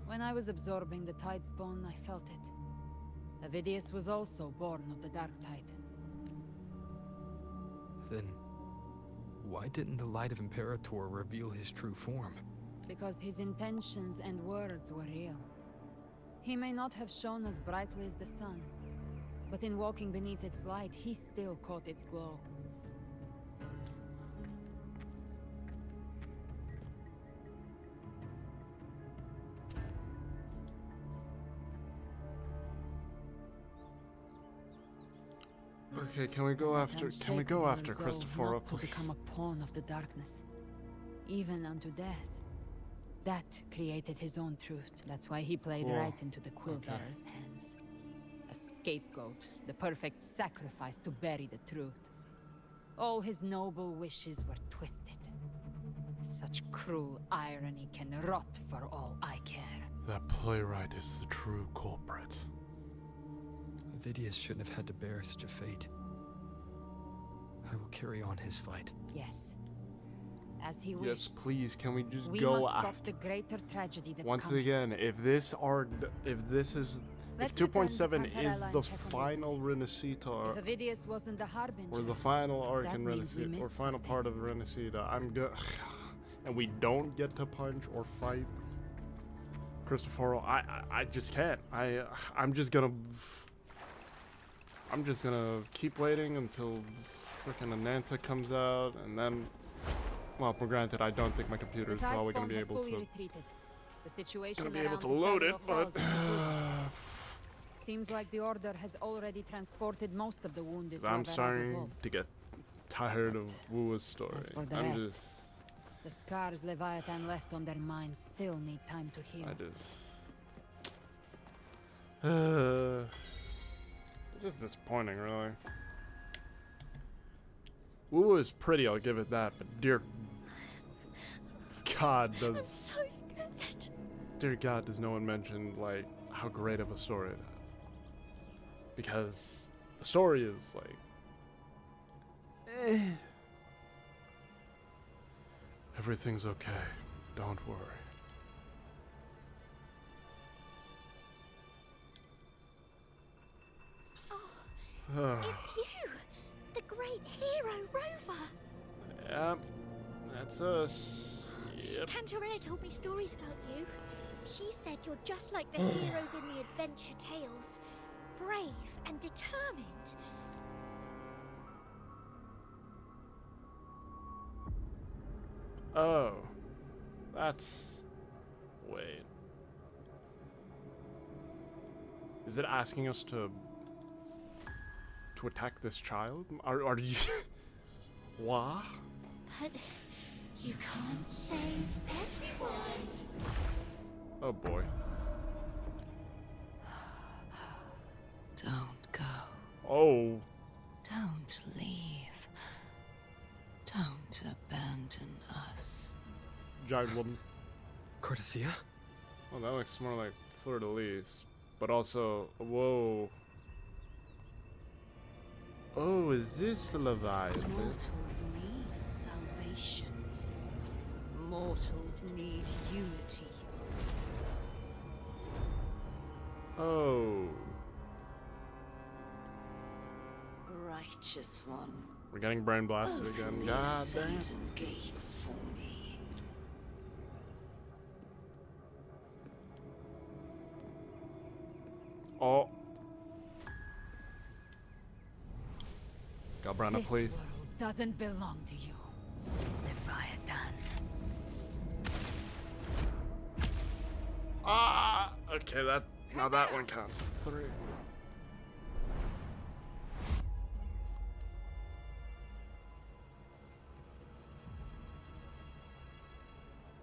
When I was absorbing the Tidespawn, I felt it. Avidius was also born of the Dark Tide. Then, why didn't the Light of Imperator reveal his true form? Because his intentions and words were real. He may not have shone as brightly as the sun, but in walking beneath its light, he still caught its glow. Okay, can we go after Christophora, To please? become a pawn of the darkness, even unto death. That created his own truth. That's why he played Cool. right into the Quillbearer's hands. A scapegoat, the perfect sacrifice to bury the truth. All his noble wishes were twisted. Such cruel irony can rot for all I care. That playwright is the true culprit. Avidius shouldn't have had to bear such a fate. I will carry on his fight. Yes. As he Yes, wished. please, can we just We go must stop after? the greater tragedy that's Once coming. again, if this is Let's if 2.7 return to is Cantarella the and check on the final If Renacita, Avidius wasn't the Harbinger, or the final arc that in means we Renacita, or missed final something. part of Renacita, I'm good. And we don't get to punch or fight Cristoforo. I just can't. I'm just gonna keep waiting until frickin' Ananta comes out, and then, well, for granted, I don't think my computer the is probably gonna Tidespawn be have able fully to retreated. The situation be able around to the load it, Salio but Fells is improving. Seems like the Order has already transported most of the wounded to I'm Averado starting Vault. to get tired of Wuwa's story. As for the I'm rest, just. The scars Leviathan left on their minds still need time to heal. It's just disappointing, really. Wuwa is pretty, I'll give it that, but dear God, I'm so scared. dear God, does no one mention, like, how great of a story it has? Because the story is, like, everything's okay. Don't worry. It's you! The great hero, Rover! Yep, that's us. Yep. Cantarella told me stories about you. She said you're just like the heroes in the adventure tales. Brave and determined. Oh. That's... Wait. Is it asking us to attack this child? Are you... What? But you can't save everyone. Oh boy. Don't go. Oh. Don't leave. Don't abandon us. Giant woman. Cardathia? Well, that looks more like Fleur-de-Lis. But also, whoa. Oh, is this the Leviathan? Mortals need salvation. Mortals need unity. Oh. Righteous one. We're getting brain blasted again. God damn. Gates for me. Oh. Galbrena, please. This world doesn't belong to you, Leviathan. Ah! Okay, now that one counts. 3.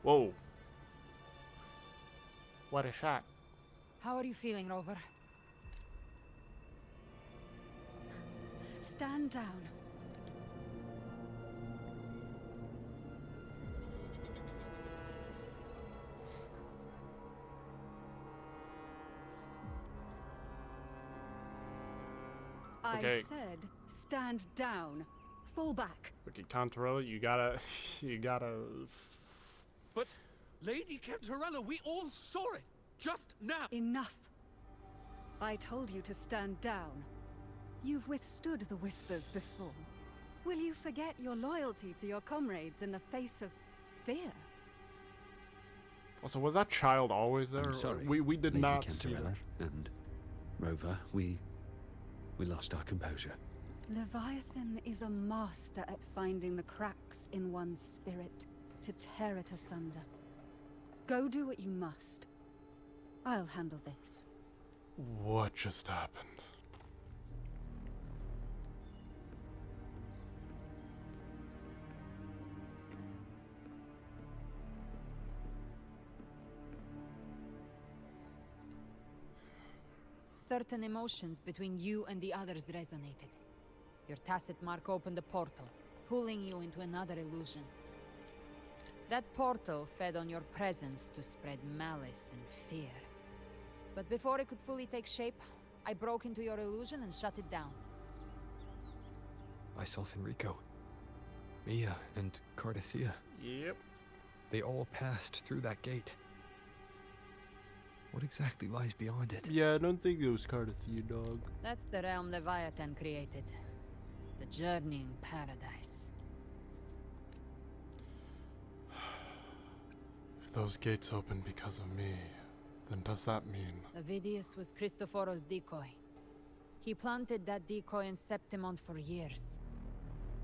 Whoa. What a shot. How are you feeling, Rover? Stand down. Okay. I said, stand down. Fall back. Okay, Cantarella, you gotta... But, Lady Cantarella, we all saw it! Just now! Enough. I told you to stand down. You've withstood the whispers before. Will you forget your loyalty to your comrades in the face of fear? Also, was that child always there? I'm sorry, We did Lady not see Cantarella that. and Rover, we lost our composure. Leviathan is a master at finding the cracks in one's spirit to tear it asunder. Go do what you must. I'll handle this. What just happened? Certain emotions between you and the others resonated. Your tacit mark opened a portal, pulling you into another illusion. That portal fed on your presence to spread malice and fear. But before it could fully take shape, I broke into your illusion and shut it down. I saw Fenrico, Mia, and Cardathia. Yep. They all passed through that gate. What exactly lies beyond it? Yeah, I don't think it was Cardathia, dog. That's the realm Leviathan created. The journeying paradise. If those gates opened because of me, then does that mean... Avidius was Cristoforo's decoy. He planted that decoy in Septimont for years.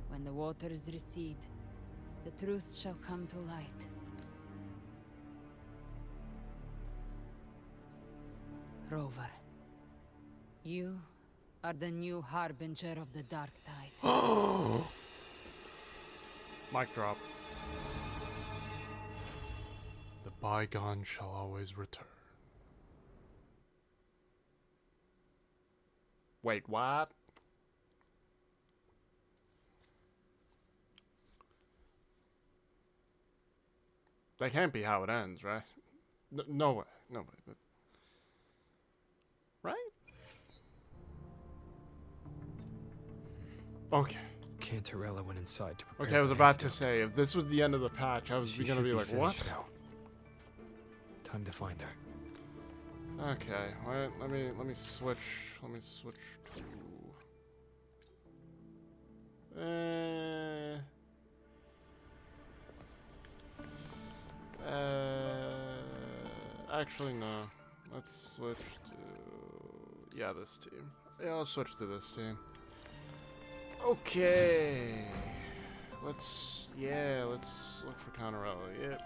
When the waters recede, the truth shall come to light. Rover, you are the new harbinger of the Dark Tide. Mic drop. The bygone shall always return. Wait, what? That can't be how it ends, right? No way. No way. But... Right? Okay. Cantarella went inside to prepare Okay, I was the about to antidote. say, if this was the end of the patch, I was She gonna should be like, what? finished now. Time to find her. Okay, wait, let me switch to Actually, no. Let's switch to... Yeah, this team. Yeah, I'll switch to this team. Okay. Let's look for Counterella. Yep.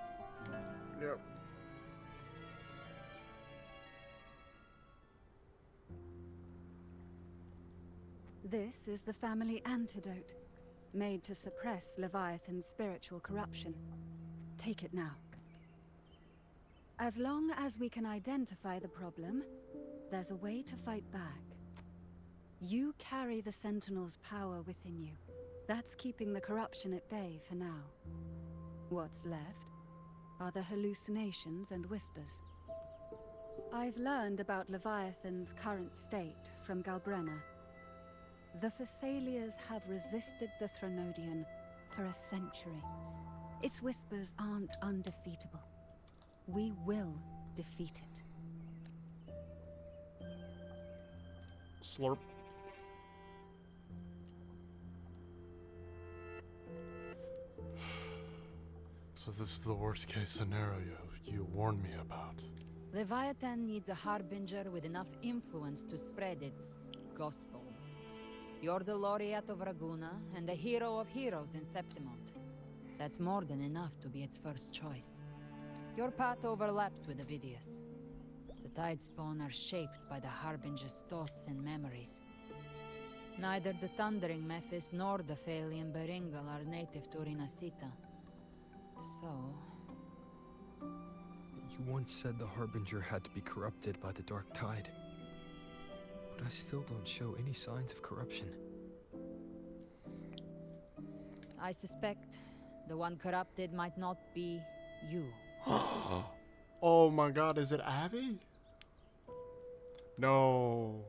Yep. This is the family antidote, made to suppress Leviathan's spiritual corruption. Take it now. As long as we can identify the problem, there's a way to fight back. You carry the Sentinel's power within you. That's keeping the corruption at bay for now. What's left are the hallucinations and whispers. I've learned about Leviathan's current state from Galbrena. The Thessalians have resisted the Threnodian for a century. Its whispers aren't undefeatable. We will defeat it. Slurp. So this is the worst case scenario you warned me about. Leviathan needs a harbinger with enough influence to spread its gospel. You're the laureate of Raguna and the hero of heroes in Septimont. That's more than enough to be its first choice. Your path overlaps with Avidius. The Tidespawn are shaped by the harbinger's thoughts and memories. Neither the Thundering Mephis nor the Phalian Beringal are native to Rinasita. So... You once said the Harbinger had to be corrupted by the Dark Tide. But I still don't show any signs of corruption. I suspect the one corrupted might not be you. Oh my god, is it Abby? No.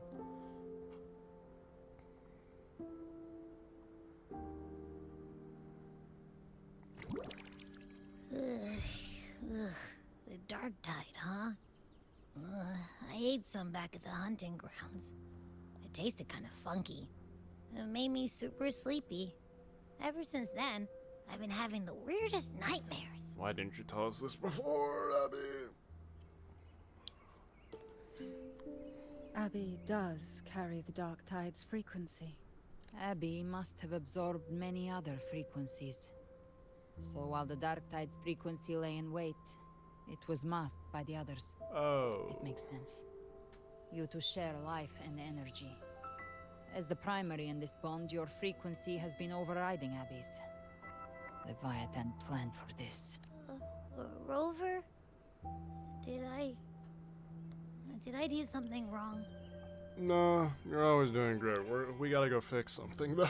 The Dark Tide, huh? I ate some back at the hunting grounds. It tasted kind of funky. It made me super sleepy. Ever since then, I've been having the weirdest nightmares. Why didn't you tell us this before, Abby? Abby does carry the Dark Tide's frequency. Abby must have absorbed many other frequencies. So while the Dark Tide's frequency lay in wait, it was masked by the others. Oh. It makes sense. You two share life and energy. As the primary in this bond, your frequency has been overriding Abby's. Leviathan planned for this. Rover? Did I do something wrong? No, you're always doing great. We gotta go fix something, though.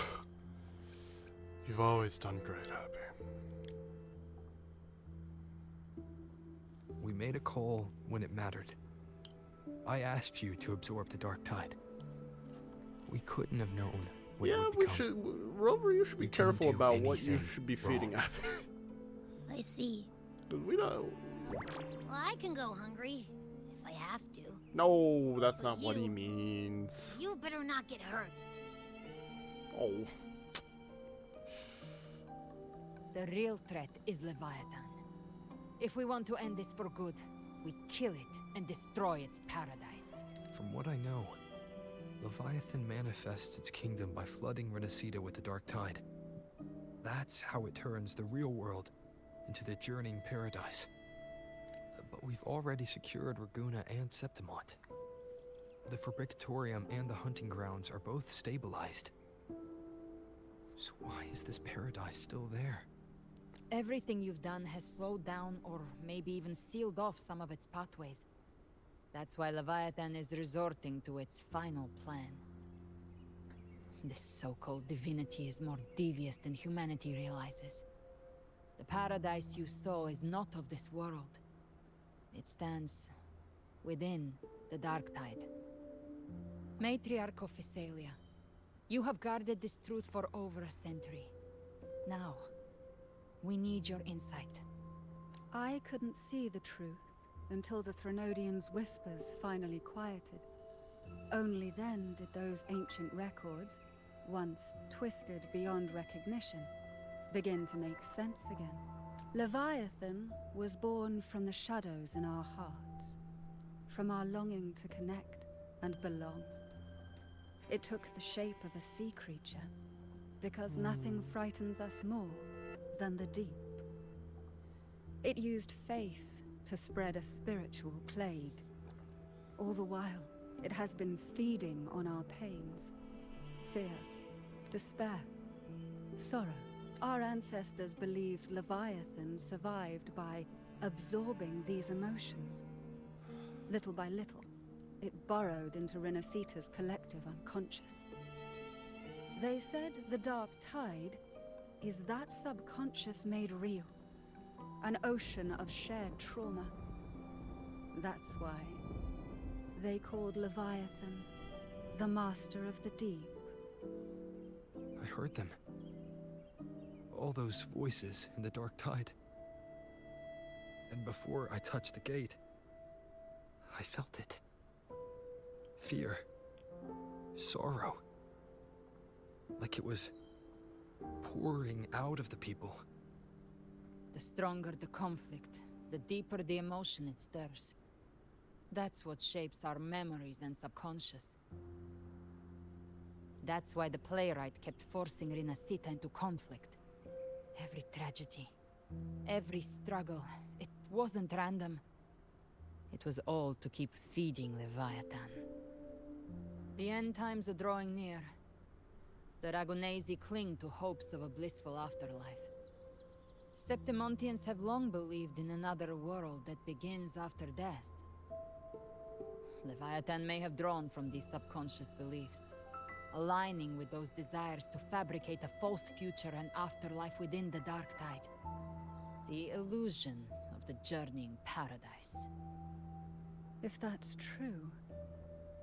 You've always done great, Abby. We made a call when it mattered. I asked you to absorb the Dark Tide. We couldn't have known what it would become. should... Rover, you should be careful about what you should be feeding Abby. I see. We don't... Well, I can go hungry, if I have to. No, that's not what he means. You better not get hurt. Oh. The real threat is Leviathan. If we want to end this for good, we kill it and destroy its paradise. From what I know, Leviathan manifests its kingdom by flooding Rinasita with the Dark Tide. That's how it turns the real world into the journeying paradise. But we've already secured Raguna and Septimont. The Fabricatorium and the hunting grounds are both stabilized. So why is this paradise still there? Everything you've done has slowed down or maybe even sealed off some of its pathways. That's why Leviathan is resorting to its final plan. This so-called divinity is more devious than humanity realizes. The paradise you saw is not of this world. It stands within the Dark Tide. Matriarch of Physalia, you have guarded this truth for over a century. Now, we need your insight. I couldn't see the truth until the Threnodian's whispers finally quieted. Only then did those ancient records once twisted beyond recognition, begin to make sense again. Leviathan was born from the shadows in our hearts, from our longing to connect and belong. It took the shape of a sea creature, because nothing frightens us more than the deep. It used faith to spread a spiritual plague. All the while, it has been feeding on our pains, fear, despair, sorrow. Our ancestors believed Leviathan survived by absorbing these emotions. Little by little, it burrowed into Renacita's collective unconscious. They said the Dark Tide is that subconscious made real, an ocean of shared trauma. That's why they called Leviathan the Master of the Deep. I heard them. All those voices in the Dark Tide. And before I touched the gate, I felt it. Fear. Sorrow. Like it was pouring out of the people. The stronger the conflict, the deeper the emotion it stirs. That's what shapes our memories and subconscious. That's why the playwright kept forcing Renacita into conflict. Every tragedy, every struggle, it wasn't random. It was all to keep feeding Leviathan. The end times are drawing near. The Ragunesi cling to hopes of a blissful afterlife. Septimontians have long believed in another world that begins after death. Leviathan may have drawn from these subconscious beliefs, aligning with those desires to fabricate a false future and afterlife within the Dark Tide. The illusion of the journeying paradise. If that's true,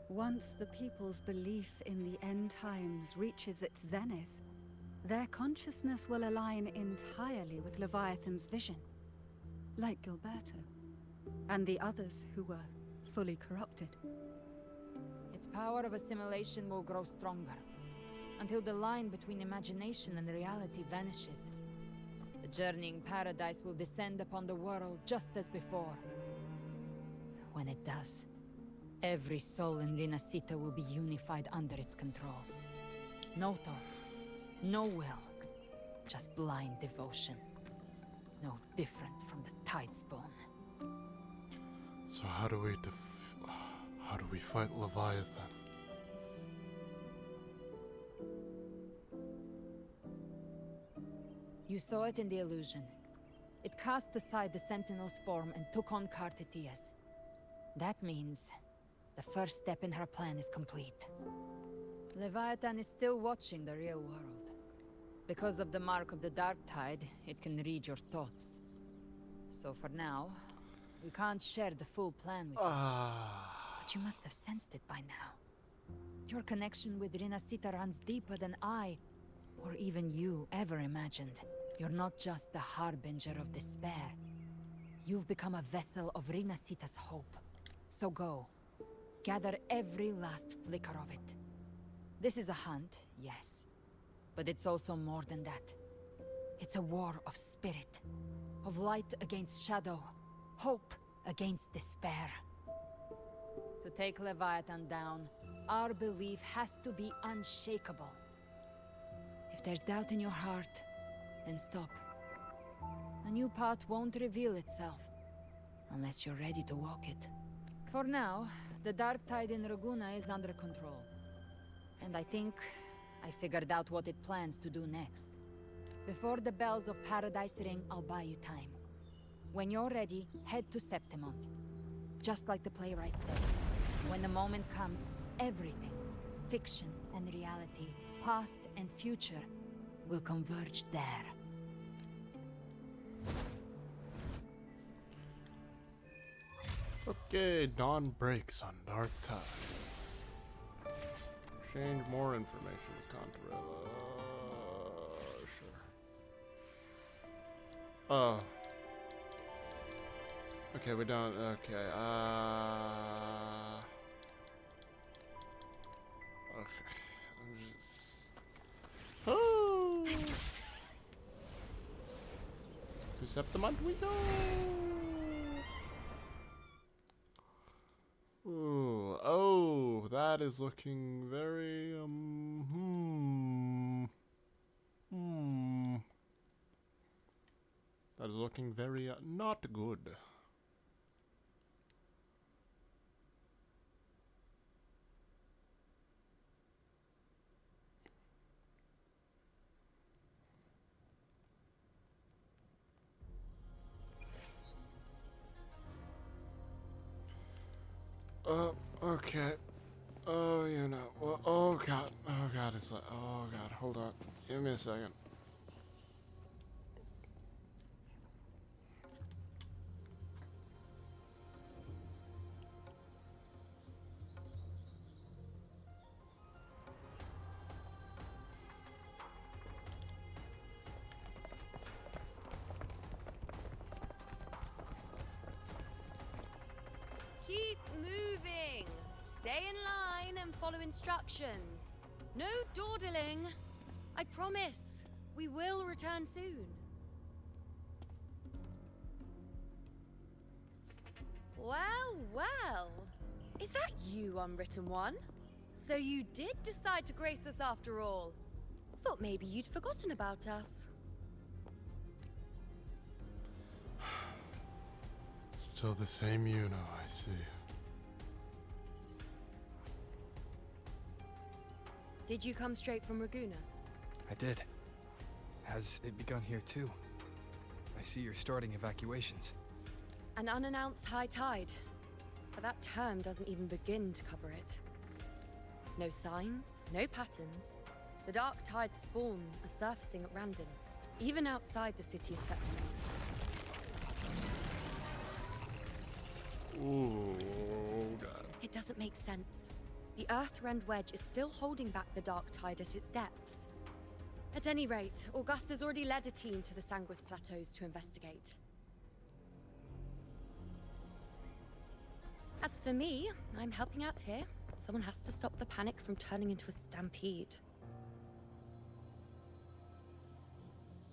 once the people's belief in the end times reaches its zenith, their consciousness will align entirely with Leviathan's vision. Like Gilberto, and the others who were fully corrupted. Its power of assimilation will grow stronger, until the line between imagination and reality vanishes. The journeying paradise will descend upon the world just as before. When it does, every soul in Renacita will be unified under its control. No thoughts, no will, just blind devotion. No different from the Tidespawn. So how do we fight Leviathan? You saw it in the illusion. It cast aside the Sentinel's form and took on Cartetias. That means the first step in her plan is complete. Leviathan is still watching the real world. Because of the mark of the Dark Tide, it can read your thoughts. So for now, we can't share the full plan with you. But you must have sensed it by now. Your connection with Renacita runs deeper than I, or even you, ever imagined. You're not just the harbinger of despair. You've become a vessel of Renacita's hope. So go. Gather every last flicker of it. This is a hunt, yes. But it's also more than that. It's a war of spirit. Of light against shadow. Hope against despair. To take Leviathan down, our belief has to be unshakable. If there's doubt in your heart, then stop. A new path won't reveal itself, unless you're ready to walk it. For now, the Dark Tide in Raguna is under control. And I think I figured out what it plans to do next. Before the bells of Paradise ring, I'll buy you time. When you're ready, head to Septimont. Just like the playwright said. When the moment comes, everything, fiction and reality, past and future, will converge there. Okay, dawn breaks on Dark Tides. Exchange more information with Contarella. Sure. Okay, we don't. Okay, okay. I'm just. To Septimont we go! Ooh, oh, that is looking very, That is looking very, not good. Okay. Oh, you know. Well, oh god. Oh god, it's like. Oh god, hold on. Give me a second. Keep moving. Stay in line and follow instructions. No dawdling. I promise. We will return soon. Well, well. Is that you, Unwritten One? So you did decide to grace us after all. Thought maybe you'd forgotten about us. Still the same you know, I see. Did you come straight from Raguna? I did. Has it begun here too? I see you're starting evacuations. An unannounced high tide. But that term doesn't even begin to cover it. No signs, no patterns. The dark tide's spawn are surfacing at random, even outside the city of Septimont. Ooh, god. It doesn't make sense. The Earthrend Wedge is still holding back the dark tide at its depths. At any rate, Augusta's already led a team to the Sanguis Plateaus to investigate. As for me, I'm helping out here. Someone has to stop the panic from turning into a stampede.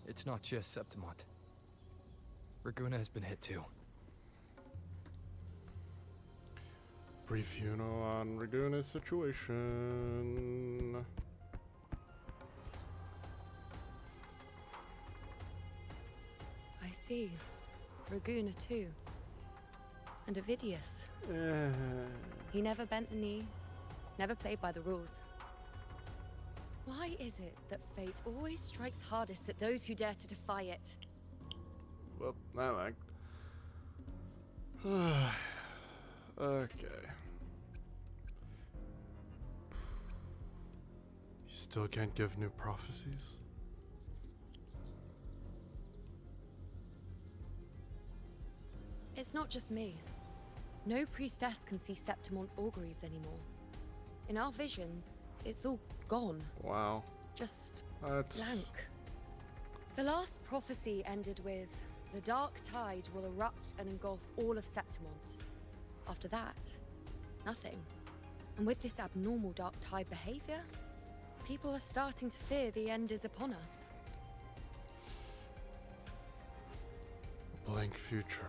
It's not just Septimont. Raguna has been hit too. Brief, you know, on Raguna's situation. I see. Raguna too. And Ovidius. He never bent a knee, never played by the rules. Why is it that fate always strikes hardest at those who dare to defy it? Well, I like. Okay. You still can't give new prophecies? It's not just me. No priestess can see Septimont's auguries anymore. In our visions, it's all gone. Wow. Just That's... blank. The last prophecy ended with, the dark tide will erupt and engulf all of Septimont. After that, nothing. And with this abnormal dark tide behavior, people are starting to fear the end is upon us. A blank future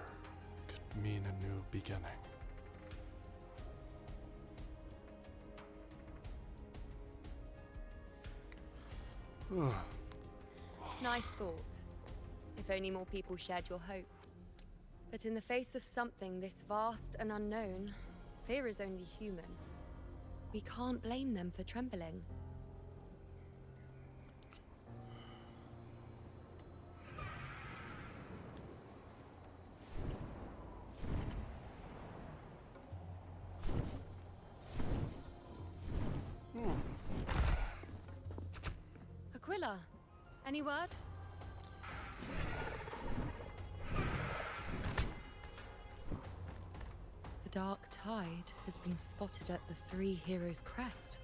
could mean a new beginning. Nice thought. If only more people shared your hope. But in the face of something this vast and unknown, fear is only human. We can't blame them for trembling. Aquila, any word? The dark tide has been spotted at the Three Heroes' Crest.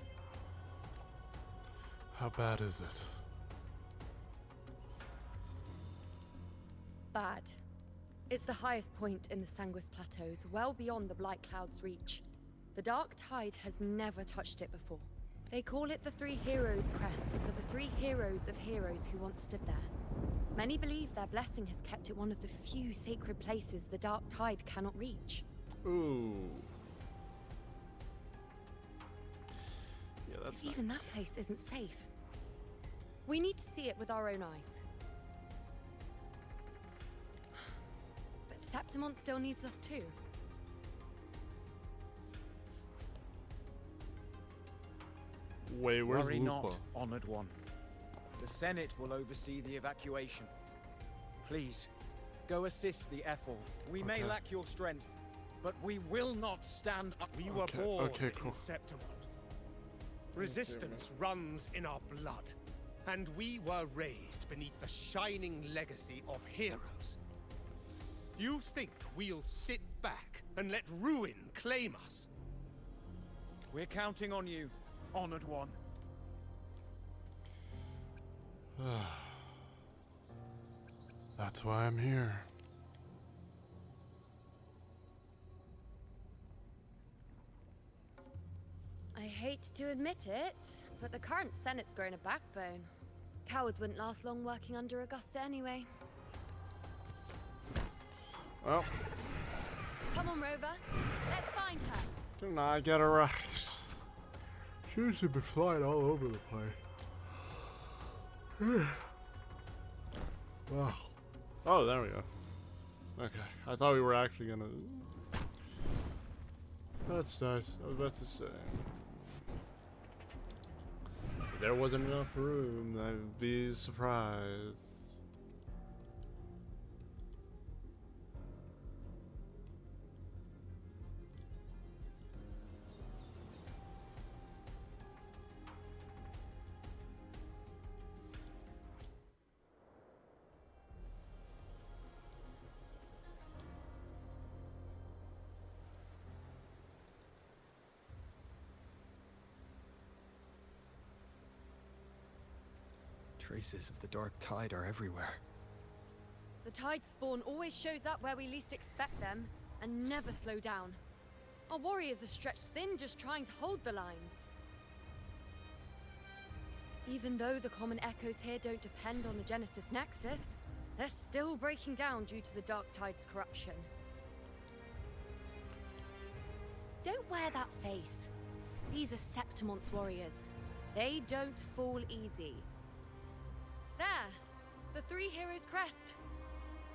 How bad is it? Bad. It's the highest point in the Sanguis Plateaus, well beyond the Blight Cloud's reach. The dark tide has never touched it before. They call it the Three Heroes' Crest for the three heroes of heroes who once stood there. Many believe their blessing has kept it one of the few sacred places the dark tide cannot reach. Ooh. Yeah, that's But even that place isn't safe. We need to see it with our own eyes. But Septimont still needs us too. Wait, where's Worry Lupa? not, honored one. The Senate will oversee the evacuation. Please, go assist the Ethel. We may Okay. lack your strength, but we will not stand up. We were Okay, born okay, cool. in Septimont. Resistance runs in our blood, and we were raised beneath the shining legacy of heroes. You think we'll sit back and let ruin claim us? We're counting on you, honored one. That's why I'm here. I hate to admit it, but the current Senate's grown a backbone. Cowards wouldn't last long working under Augusta anyway. Well, Come on, Rover. Let's find her. can I get a ride? She should be flying all over the place. Wow. Oh, there we go. Okay, I thought we were actually gonna... That's nice. I was about to say. If there wasn't enough room, I'd be surprised. Traces of the dark tide are everywhere. The tide spawn always shows up where we least expect them, and never slow down. Our warriors are stretched thin just trying to hold the lines. Even though the common echoes here don't depend on the Genesis Nexus, they're still breaking down due to the dark tide's corruption. Don't wear that face. These are Septimont's warriors. They don't fall easy. There! The three heroes' crest.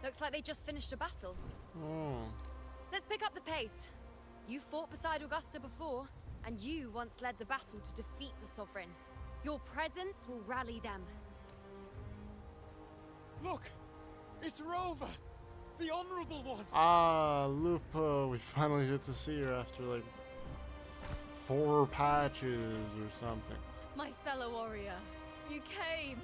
Looks like they just finished a battle. Oh. Let's pick up the pace. You fought beside Augusta before, and you once led the battle to defeat the Sovereign. Your presence will rally them. Look! It's Rover! The Honorable One! Ah, Lupa. We finally get to see her after like 4 patches or something. My fellow warrior, you came.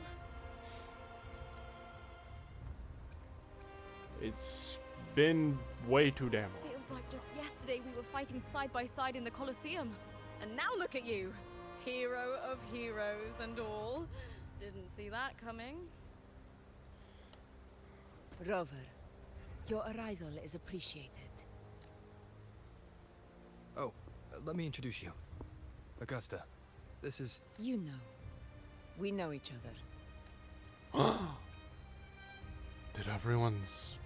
It's been way too damn long. Feels like just yesterday we were fighting side by side in the Colosseum. And now look at you. Hero of heroes and all. Didn't see that coming. Rover, your arrival is appreciated. Oh, let me introduce you. Augusta, this is... You know. We know each other. Did everyone's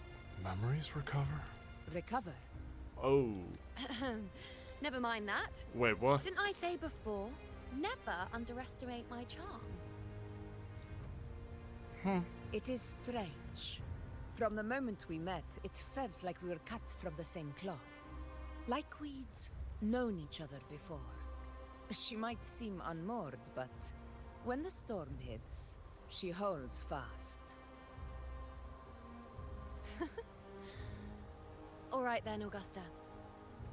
memories recover? Recover? Oh. Never mind that. Wait, what? Didn't I say before? Never underestimate my charm. It is strange. From the moment we met, it felt like we were cut from the same cloth. Like we'd known each other before. She might seem unmoored, but when the storm hits, she holds fast. All right then, Augusta.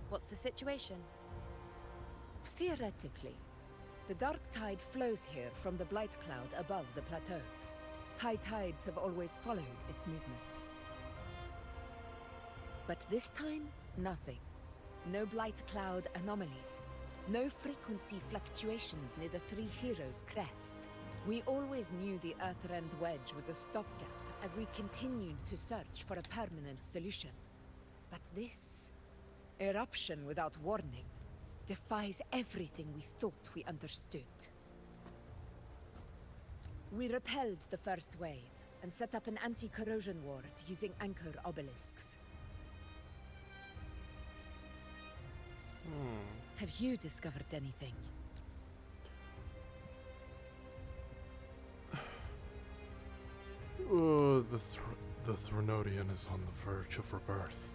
What's the situation? Theoretically, the dark tide flows here from the blight cloud above the plateaus. High tides have always followed its movements. But this time, nothing. No blight cloud anomalies. No frequency fluctuations near the three heroes' crest. We always knew the Earthrend Wedge was a stopgap as we continued to search for a permanent solution. But this eruption without warning defies everything we thought we understood. We repelled the first wave, and set up an anti-corrosion ward using anchor obelisks. Have you discovered anything? The Threnodian is on the verge of rebirth.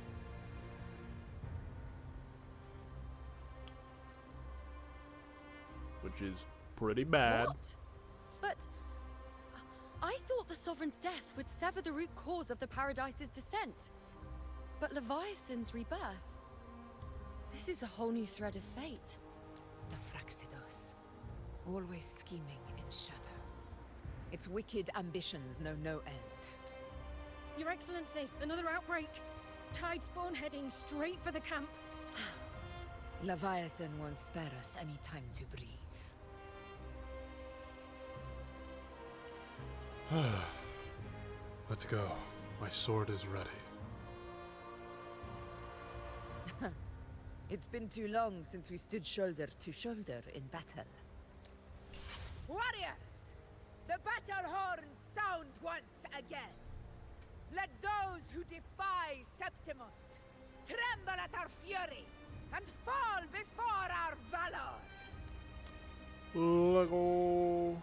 Which is pretty bad. What? But I thought the Sovereign's death would sever the root cause of the Paradise's descent. But Leviathan's rebirth... This is a whole new thread of fate. The Fraxidos. Always scheming in shadow. Its wicked ambitions know no end. Your Excellency, another outbreak. Tidespawn heading straight for the camp. Leviathan won't spare us any time to breathe. Let's go. My sword is ready. It's been too long since we stood shoulder to shoulder in battle. Warriors! The battle horns sound once again. Let those who defy Septimont tremble at our fury and fall before our valor! Lego.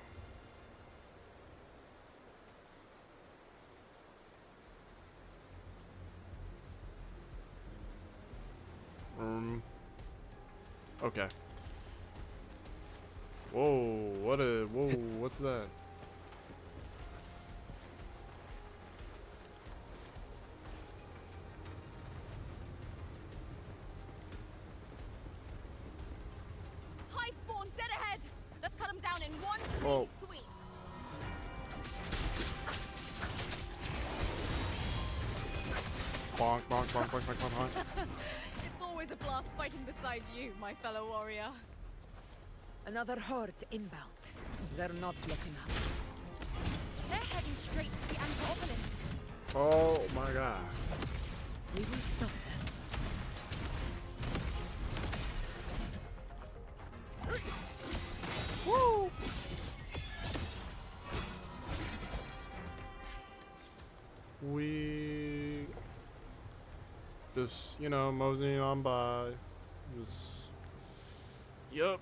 Okay. Whoa, what's that? Tidespawn dead ahead! Let's cut him down in one Whoa. clean sweep. Bonk, bonk, bonk, bonk, bonk, bonk, bonk. It's always a blast fighting beside you, my fellow warrior. Another horde inbound. They're not letting up. They're heading straight for the anchor obelisks. Oh my god. We will stop them. Woo! We just, you know, moseying on by. Just, yup.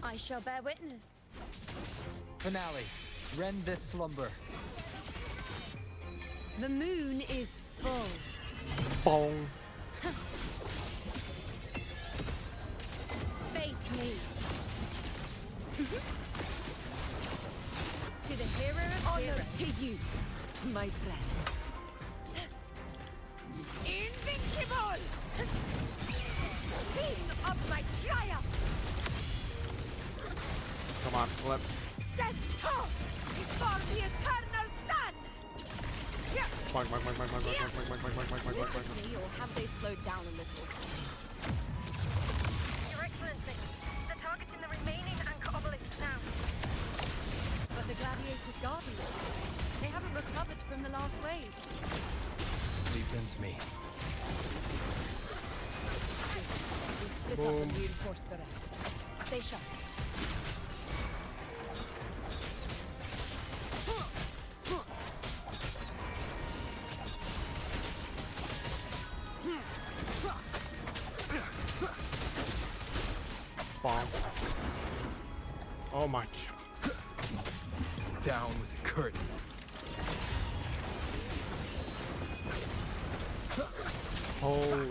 I shall bear witness. Finale. Rend this slumber. The moon is full. Bong. Face me. To the hero of Honor heroes. to you, my friend. Invincible! Scene of my triumph! Come on, let. Stand tall before the eternal sun! Bonk, bonk, bonk, bonk, bonk, bonk, bonk, bonk, bonk, bonk, bonk, bonk, bonk, bonk. Me, or have they slowed down a little? Your Excellency, they're targeting the remaining anchor obelisks now. But the gladiators guarding them. They haven't recovered from the last wave. Leave them to me. We split up and reinforce the rest. Stay sharp. Bonk. Oh my god. Down with the curtain. Holy.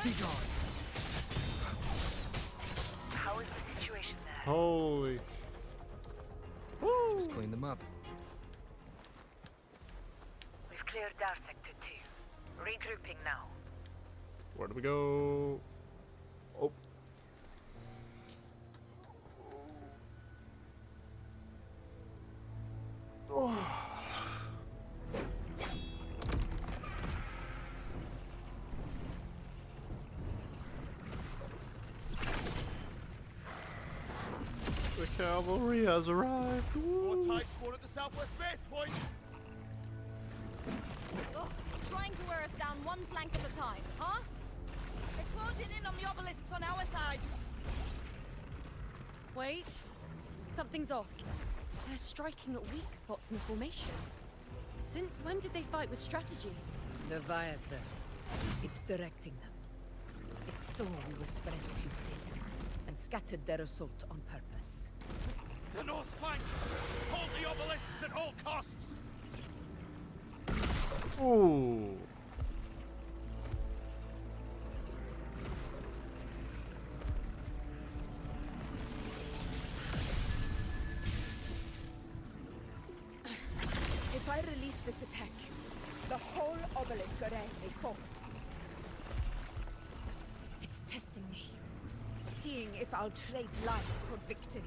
Be gone. How is the situation there? Holy. Just clean them up. We've cleared Dar Sector 2. Regrouping now. Where do we go? Oh. The cavalry has arrived. More Tidespawn at the southwest base point. Ugh, trying to wear us down one flank at a time, huh? They're closing in on the obelisks on our side. Wait. Something's off. They're striking at weak spots in the formation. Since when did they fight with strategy? Leviathan. It's directing them. It saw we were spread too thin, and scattered their assault on purpose. The north flank! Hold the obelisks at all costs! Ooh. If I release this attack, the whole obelisk array may fall. It's testing me, seeing if I'll trade lives for victory.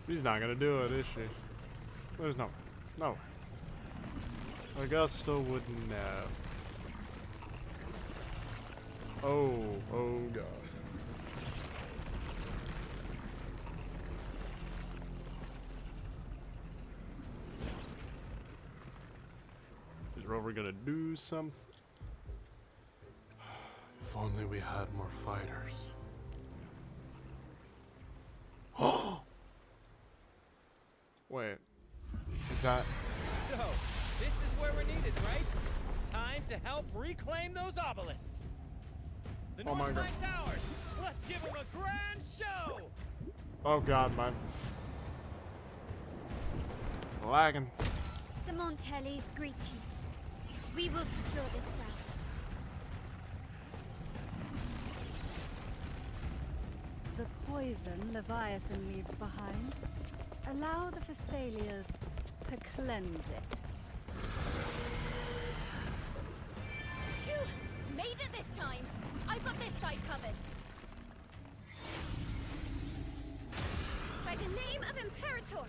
She's not gonna do it, is she? There's no. No. Augusta wouldn't know. Oh god. Is Rover gonna do something? If only we had more fighters. Oh! Wait. Is that... So, this is where we're needed, right? Time to help reclaim those obelisks. The Oh my North God. Flank's ours. Let's give them a grand show. Oh god, man. Lagging. The Montellis greet you. We will secure this south. The poison Leviathan leaves behind, allow the Thessalians to cleanse it. Phew! Made it this time. I've got this side covered. By the name of Imperator,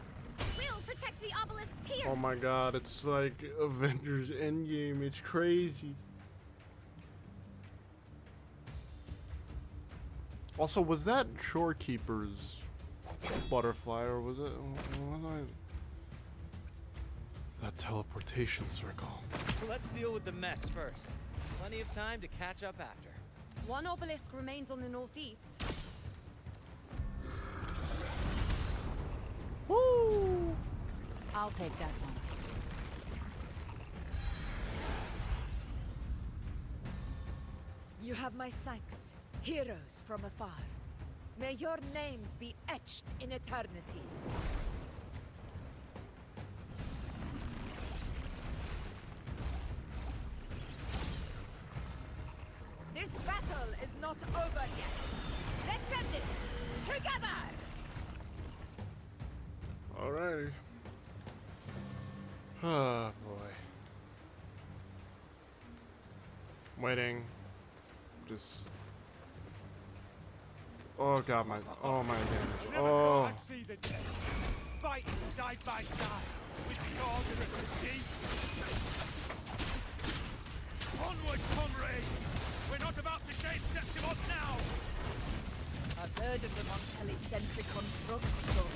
we'll protect the obelisks here. Oh my god, it's like Avengers Endgame. It's crazy. Also, was that Shorekeeper's butterfly, or was it? Was I? That teleportation circle. Let's deal with the mess first. Plenty of time to catch up after. One obelisk remains on the northeast. Woo! I'll take that one. You have my thanks, heroes from afar. May your names be etched in eternity. This battle is not over yet. Let's end this together! Alrighty. Oh boy. Waiting. Just. Oh god, my. Oh my damage. Oh. I'd see the dead, fighting side by side with the order of the deep. Onward, comrades! We're not about to shade Septimos now! I've heard of the Montelli-centric constructs, though.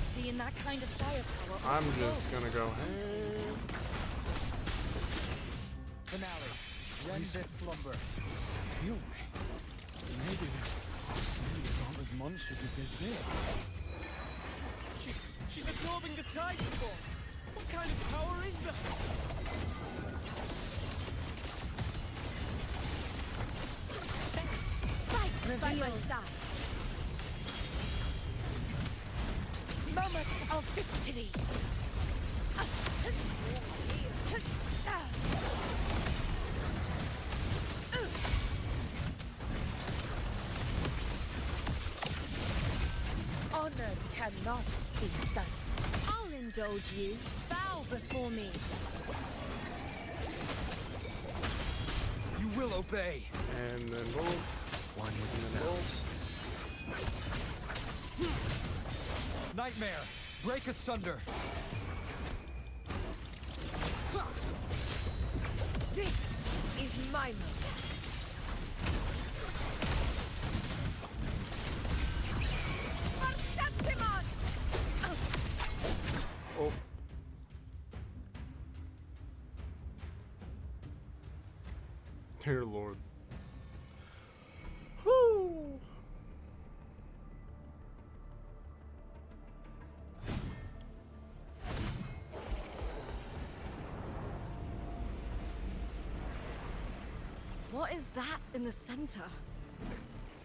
Seeing that kind of firepower. I'm just gonna go. Hey. Finale. Rend this slumber. Heal me. Maybe the Sirius aren't as monstrous as they say. She's absorbing the tide storm. What kind of power is that? Fight by my side. Moment of victory. Honor cannot be sunk. I'll indulge you. Bow before me. You will obey. And then roll. One with the wolves. Nightmare, break asunder. This is my moment. Oh. Dear Lord. Whoo! What is that in the center?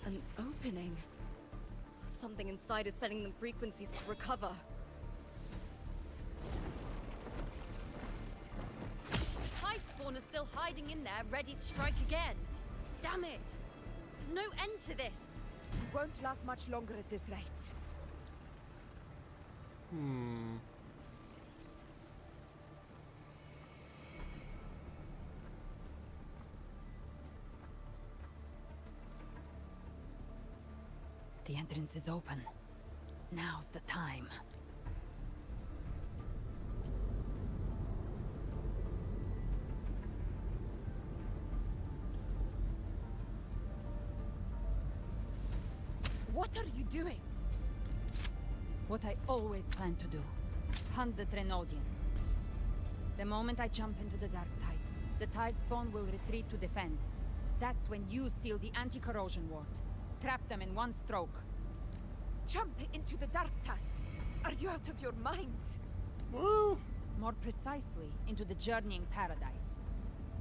An opening. Something inside is sending them frequencies to recover. The tide spawn is still hiding in there, ready to strike again. Damn it! There's no end to this. It won't last much longer at this rate. The entrance is open. Now's the time. What are you doing? What I always planned to do. Hunt the Trenodian. The moment I jump into the Dark Tide, the Tide Spawn will retreat to defend. That's when you seal the anti-corrosion ward. Trap them in one stroke. Jump into the Dark Tide? Are you out of your minds? Woo! More precisely, into the journeying paradise.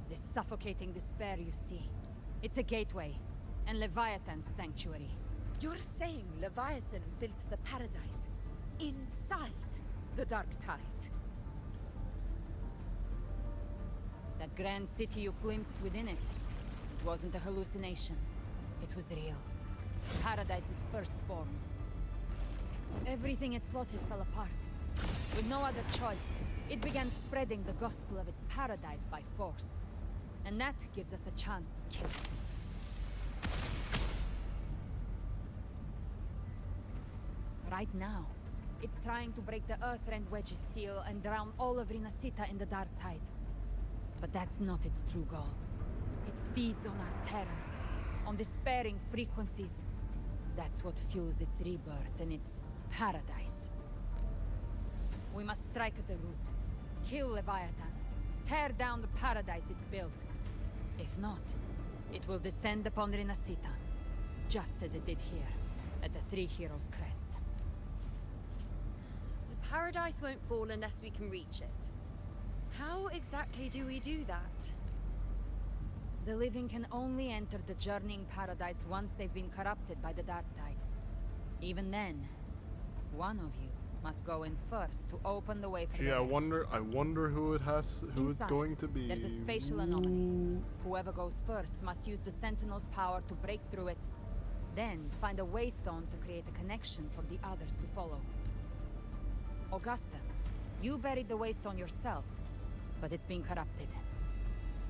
This suffocating despair you see. It's a gateway, and Leviathan's sanctuary. You're saying Leviathan built the paradise inside the Dark Tide? That grand city you glimpsed within it, it wasn't a hallucination. It was real. Paradise's first form. Everything it plotted fell apart. With no other choice, it began spreading the gospel of its paradise by force. And that gives us a chance to kill it. Right now, it's trying to break the Earthrend Wedge's seal and drown all of Rinasita in the Dark Tide. But that's not its true goal. It feeds on our terror, on despairing frequencies. That's what fuels its rebirth and its paradise. We must strike at the root, kill Leviathan, tear down the paradise it's built. If not, it will descend upon Rinasita, just as it did here, at the Three Heroes Crest. The paradise won't fall unless we can reach it. How exactly do we do that? The living can only enter the journeying paradise once they've been corrupted by the Dark Tide. Even then, one of you must go in first to open the way for the Gee, rest. I wonder who it's Inside, going to be. There's a spatial anomaly. Whoever goes first must use the Sentinel's power to break through it. Then find a waystone to create a connection for the others to follow. Augusta, you buried the waystone yourself, but it's been corrupted.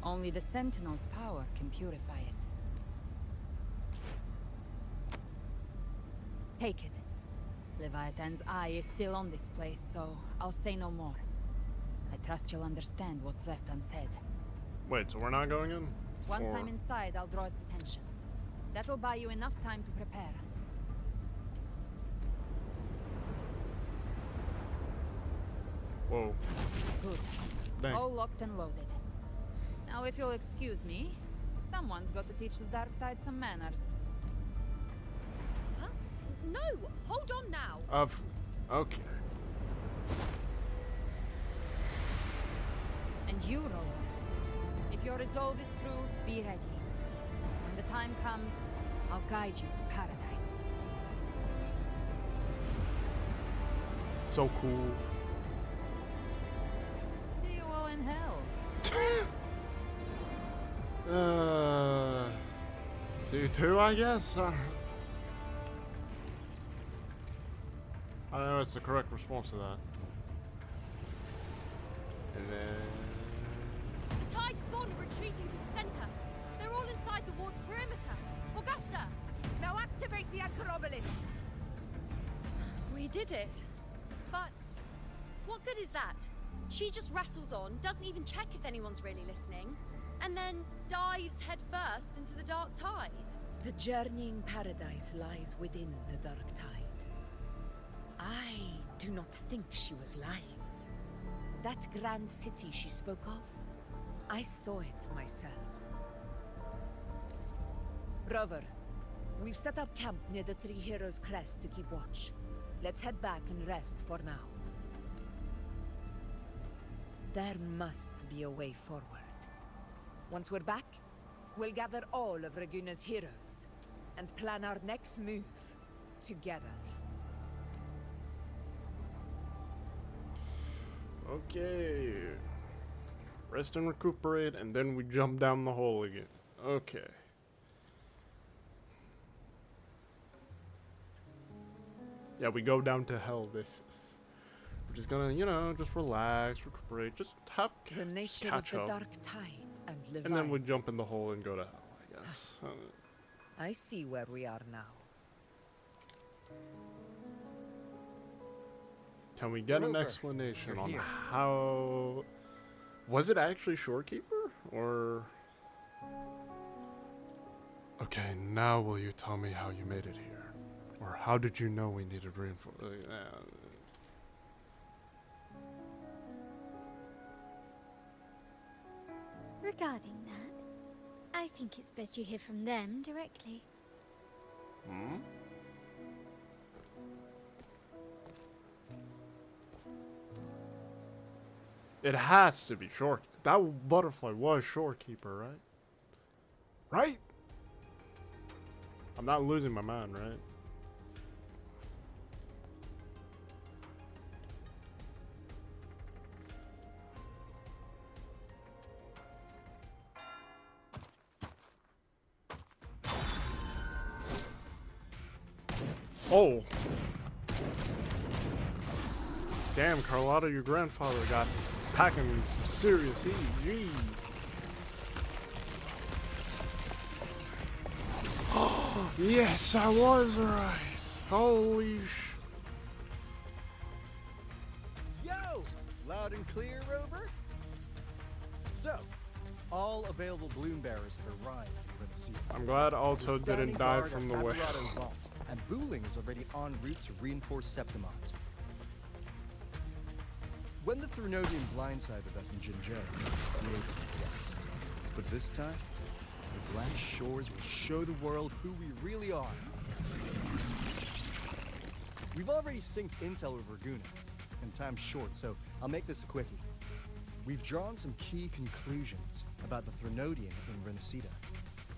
Only the Sentinel's power can purify it. Take it. Leviathan's eye is still on this place, so I'll say no more. I trust you'll understand what's left unsaid. Wait, so we're not going in? Once Or- I'm inside, I'll draw its attention. That'll buy you enough time to prepare. Whoa. Good. Dang. All locked and loaded. Now, if you'll excuse me, someone's got to teach the Dark Tide some manners. Huh? No! Hold on now! Okay. And you, Rover. If your resolve is true, be ready. When the time comes, I'll guide you to paradise. So cool. See you all in hell. See you too, I guess. I don't know what's the correct response to that. And then... The tide spawn are retreating to the center. They're all inside the ward's perimeter. Augusta! Now activate the anchor obelisks. We did it. But what good is that? She just rattles on, doesn't even check if anyone's really listening, and then dives headfirst into the Dark Tide. The journeying paradise lies within the Dark Tide. I do not think she was lying. That grand city she spoke of, I saw it myself. Rover, we've set up camp near the Three Heroes Crest to keep watch. Let's head back and rest for now. There must be a way forward. Once we're back, we'll gather all of Raguna's heroes and plan our next move together. Okay. Rest and recuperate, and then we jump down the hole again. Okay. Yeah, we go down to hell. We're just gonna, you know, just relax, recuperate, just have The nature of catch the up. dark tide and Leviathan. And then we jump in the hole and go to hell, I guess. I see where we are now. Can we get an Rover, explanation you're on here. how... Was it actually Shorekeeper? Or... Okay, now will you tell me how you made it here? Or how did you know we needed reinforcements? Regarding that, I think it's best you hear from them directly. Hmm? It has to be Shore. That butterfly was Shorekeeper, right? Right? I'm not losing my mind, right? Oh. Damn, Carlotta, your grandfather got packing some serious heat. Gee. Oh, yes, I was right. Holy sh... Yo! Loud and clear, Rover? So, all available balloon bearers have arrived for the sea. I'm glad Alto didn't die from the way. And Booling is already en route to reinforce Septimont. When the Threnodian blindsided us in Jinzhou, we made some quest. But this time, the glass shores will show the world who we really are. We've already synced intel with Raguna, and time's short, so I'll make this a quickie. We've drawn some key conclusions about the Threnodian in Renacida.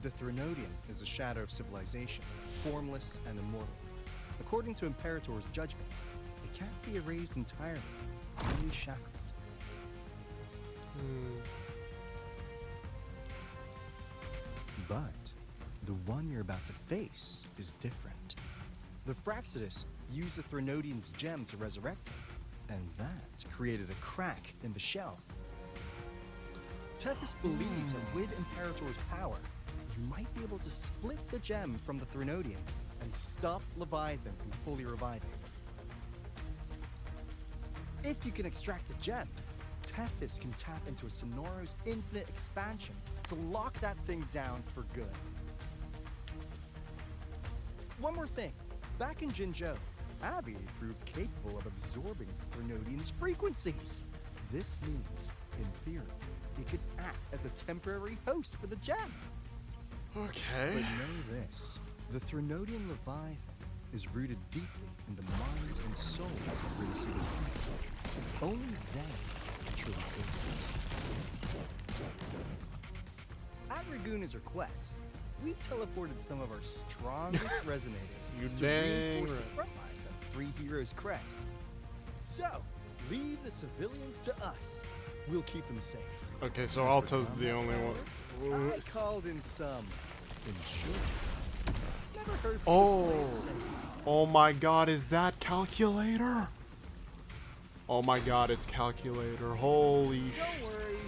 The Threnodian is a shadow of civilization, formless and immortal. According to Imperator's judgment, it can't be erased entirely, only shackled. But the one you're about to face is different. The Fraxidus used the Threnodian's gem to resurrect him, and that created a crack in the shell. Tethys believes that with Imperator's power, you might be able to split the gem from the Threnodian and stop Leviathan from fully reviving. If you can extract the gem, Tethys can tap into a Sonoro's infinite expansion to lock that thing down for good. One more thing. Back in Jinzhou, Abby proved capable of absorbing Threnodian's frequencies. This means, in theory, it could act as a temporary host for the gem. Okay. But know this. The Threnodian Leviathan is rooted deeply in the minds and souls of Renacida's people. Only then truly innocent. At Raguna's request, we've teleported some of our strongest resonators to reinforce the front lines at Three Heroes Crest. So, leave the civilians to us. We'll keep them safe. Okay, so Alto's the only one. I called in some insurance. Never heard of Oh. Oh my god, is that Calculator? Oh my god, it's Calculator. Holy sh... Don't worry,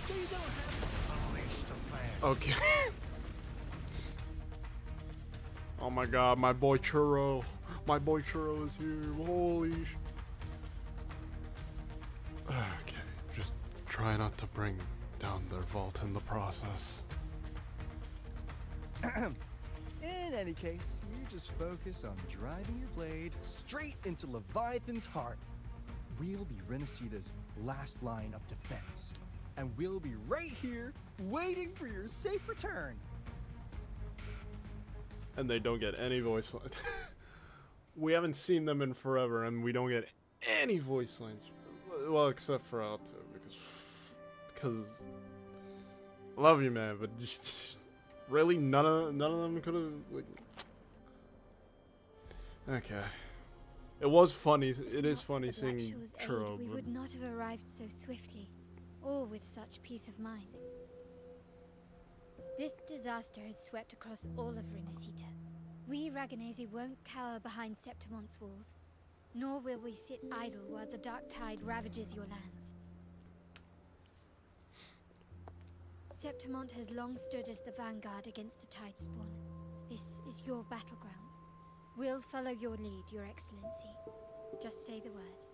so you don't have to unleash the fire. Okay. Oh my god, my boy Churro. My boy Churro is here. Holy sh... Okay, just try not to bring down their vault in the process. In any case, you just focus on driving your blade straight into Leviathan's heart. We'll be Renacida's last line of defense. And we'll be right here, waiting for your safe return. And they don't get any voice lines. We haven't seen them in forever, and we don't get any voice lines. Well, except for Alto, because I love you, man, but just really none of them could have, like. Okay, it was funny. It is funny seeing Churro. We would not have arrived so swiftly, or with such peace of mind. This disaster has swept across all of Renacita. We Raganazi won't cower behind Septimon's walls, nor will we sit idle while the dark tide ravages your lands. Septimont has long stood as the vanguard against the tide spawn. This is your battleground. We'll follow your lead, Your Excellency. Just say the word.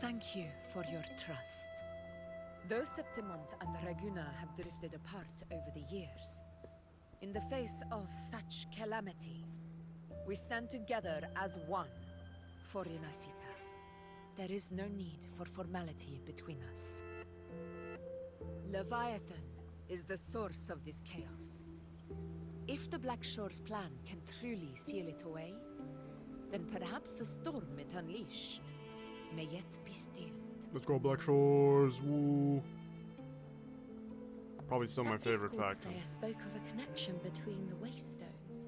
Thank you for your trust. Though Septimont and Raguna have drifted apart over the years, in the face of such calamity, we stand together as one for Renacita. There is no need for formality between us. Leviathan is the source of this chaos. If the Black Shore's plan can truly seal it away, then perhaps the storm it unleashed may yet be stilled. Let's go, Black Shores. Woo. Probably still my favorite faction. Slayer spoke of a connection between the Waystones.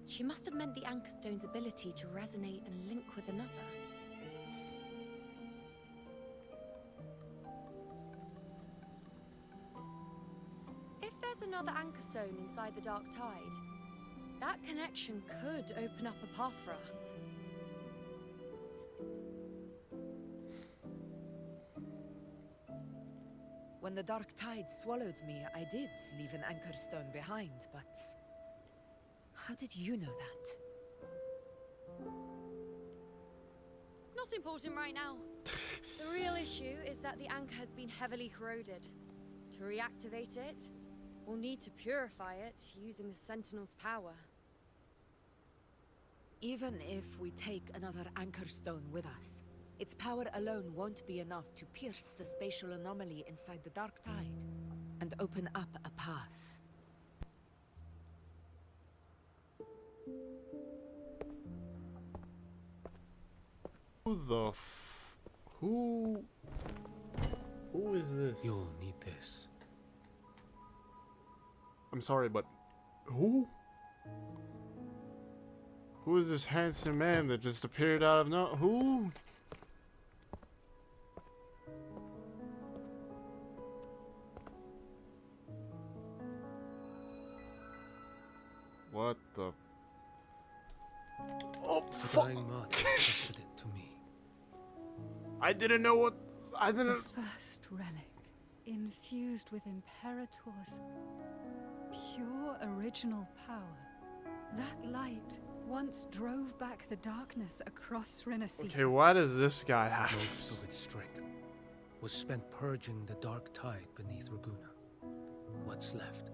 She must have meant the Anchorstone's ability to resonate and link with another. If there's another Anchorstone inside the Dark Tide, that connection could open up a path for us. When the Dark Tide swallowed me, I did leave an Anchorstone behind, but how did you know that? Not important right now. The real issue is that the anchor has been heavily corroded. To reactivate it, we'll need to purify it using the Sentinel's power. Even if we take another Anchorstone with us, its power alone won't be enough to pierce the spatial anomaly inside the Dark Tide and open up a path. Who is this? You'll need this. I'm sorry, but who? Who is this handsome man that just appeared out of who? What the? Oh, fuck! Trusted it to me. I didn't know what. I didn't. The first relic, infused with Imperator's pure original power. That light once drove back the darkness across Renacita. Okay, why does this guy have? Most of its strength was spent purging the dark tide beneath Raguna. What's left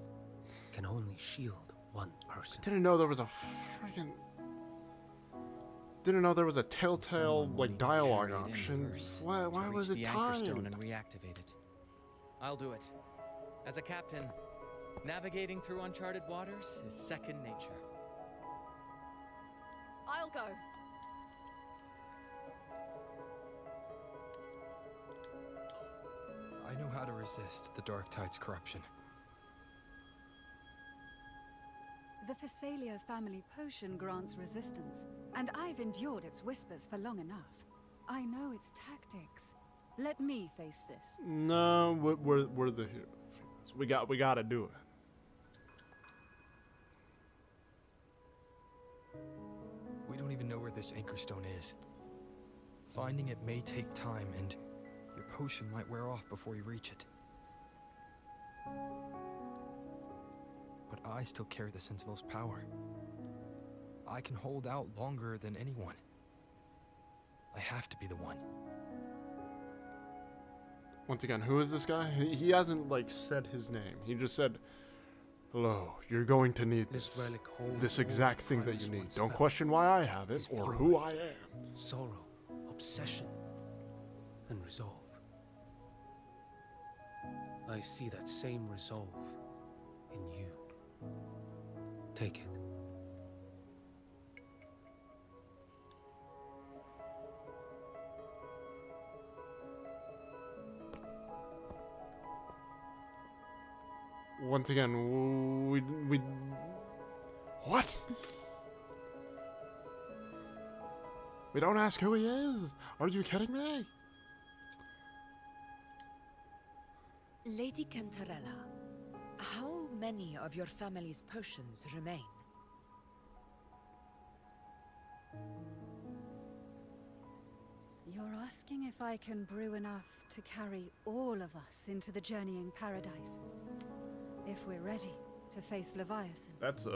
can only shield one person. I didn't know there was a freaking. Didn't know there was a telltale like dialogue option. Why was it timed? And reactivate it. I'll do it. As a captain, navigating through uncharted waters is second nature. I'll go. I know how to resist the Dark Tide's corruption. The Phasalia family potion grants resistance, and I've endured its whispers for long enough. I know its tactics. Let me face this. No, we're the heroes. We gotta do it. We don't even know where this Anchorstone is. Finding it may take time, and your potion might wear off before you reach it. But I still carry the Sentinel's power. I can hold out longer than anyone. I have to be the one. Once again, who is this guy? He hasn't like said his name. He just said, Hello, you're going to need This relic holds this all exact that thing that Primus you need. once Don't felt. question why I have it His or fury, who I am. Sorrow, obsession, and resolve. I see that same resolve in you. Take it. Once again, we what? We don't ask who he is. Are you kidding me? Lady Cantarella, how many of your family's potions remain? You're asking if I can brew enough to carry all of us into the journeying paradise. If we're ready to face Leviathan. That's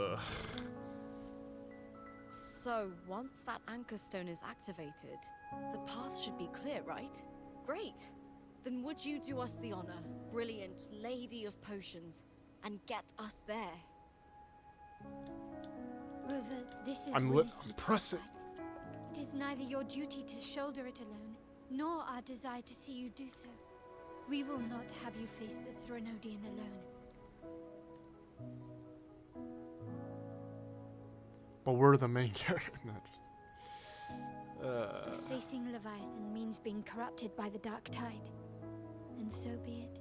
So, once that anchor stone is activated, the path should be clear, right? Great! Then would you do us the honor, brilliant lady of potions, and get us there? Rover, this is I'm Renesita's pressing. fight. It is neither your duty to shoulder it alone, nor our desire to see you do so. We will not have you face the Threnodian alone. But we're the main character. No, If facing Leviathan means being corrupted by the dark tide, then so be it.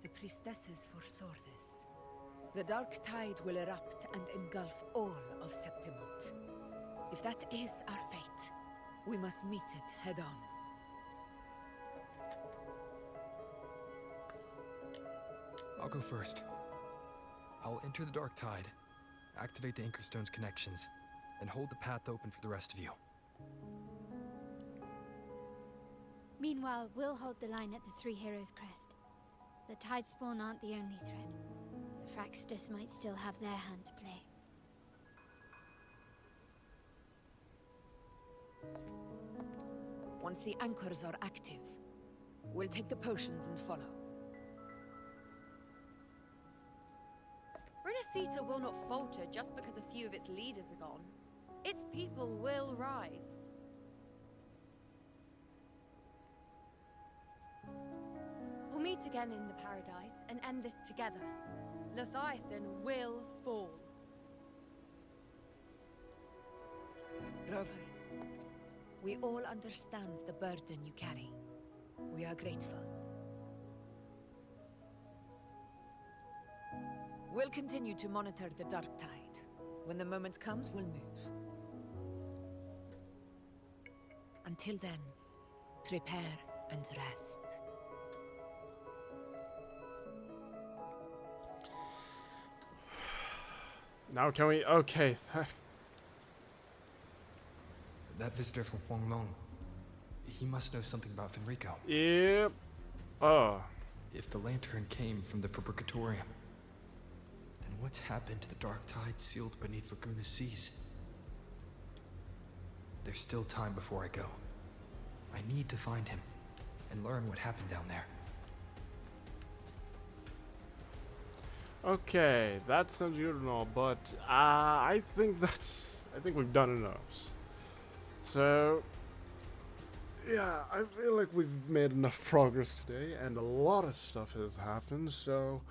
The priestesses foresaw this. The dark tide will erupt and engulf all of Septimont. If that is our fate, we must meet it head on. I'll go first. I'll enter the dark tide, activate the Anchorstone's connections, and hold the path open for the rest of you. Meanwhile, we'll hold the line at the Three Heroes Crest. The Tidespawn aren't the only threat. The Fraxtus might still have their hand to play. Once the anchors are active, we'll take the potions and follow. Renesita will not falter just because a few of its leaders are gone. Its people will rise. We'll meet again in the paradise and end this together. Leviathan will fall. Rover, we all understand the burden you carry. We are grateful. We'll continue to monitor the dark tide. When the moment comes, we'll move. Until then, prepare and rest. Now can we? Okay. That visitor from Huanglong, he must know something about Fenrico. Yep. If the lantern came from the Fabricatorium, then what's happened to the dark tide sealed beneath Raguna's seas? There's still time before I go. I need to find him and learn what happened down there. Okay, that sounds good and all, but I think we've done enough. So, yeah, I feel like we've made enough progress today, and a lot of stuff has happened, so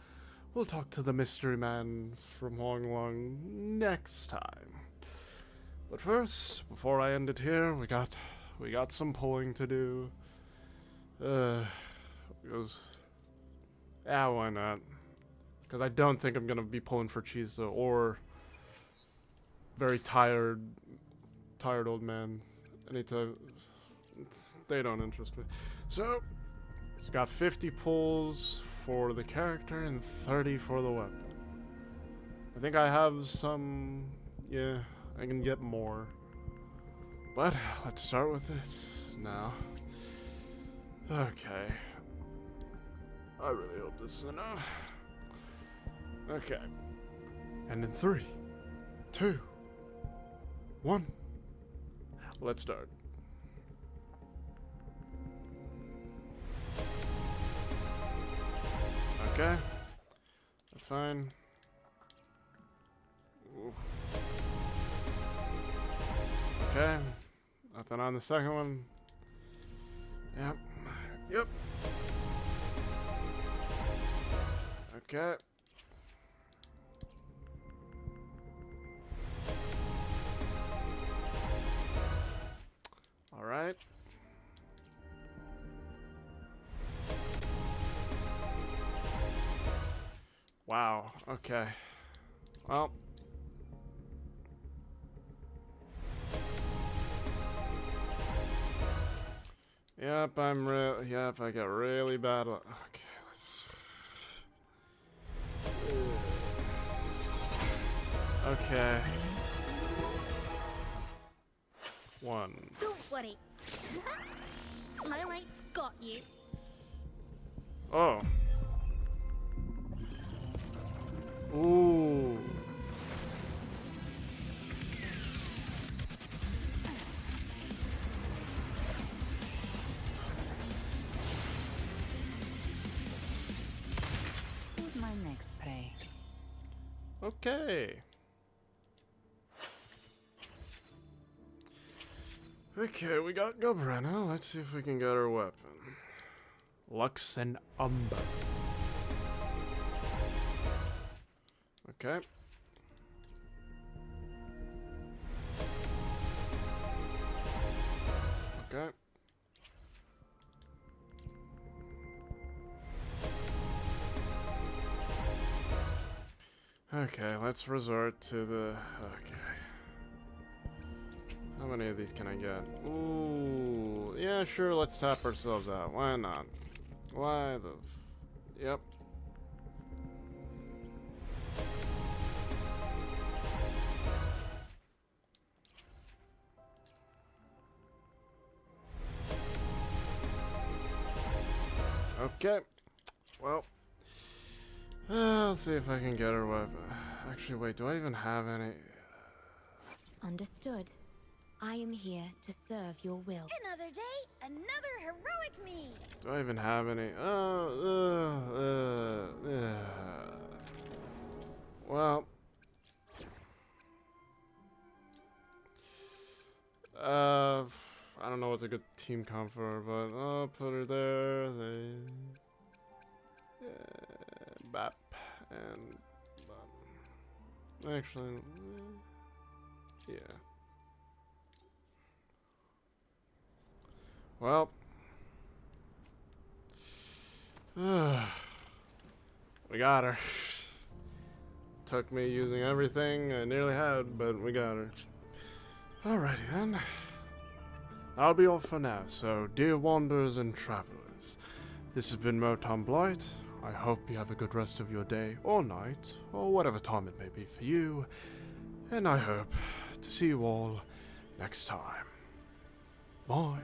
we'll talk to the mystery man from Huanglong next time. But first, before I end it here, we got some pulling to do. Because, yeah, why not? Because I don't think I'm gonna be pulling for Chiza or very tired old man. Anytime, they don't interest me. So, it's got 50 pulls for the character and 30 for the weapon. I think I have some, yeah, I can get more. But, let's start with this now. Okay. I really hope this is enough. Okay. And in 3, 2, 1. Let's start. Okay. That's fine. Okay. Nothing on the second one. Yep. Yep. Okay. All right. Wow. Okay. Well. Yep, yep, I got really bad luck. Okay, let's... Okay. 1. Don't worry. My light's got you. Oh. Ooh. Who's my next prey? Okay. Okay, we got Galbrena. Let's see if we can get her weapon. Lux and Umber. Okay. Okay. Okay, let's resort to the... Okay. How many of these can I get? Ooh, yeah, sure, let's tap ourselves out. Why not? Why the... Yep. Okay. Well. Let's see if I can get her weapon. Actually, wait, do I even have any? Understood. I am here to serve your will. Another day, another heroic me. Do I even have any? Well. I don't know what's a good team comp for her, but I'll put her there. Bap and actually, yeah. Well, we got her. Took me using everything I nearly had, but we got her. Alrighty then. That'll be all for now, so dear wanderers and travelers, this has been Motom Blight. I hope you have a good rest of your day or night, or whatever time it may be for you, and I hope to see you all next time. Bye.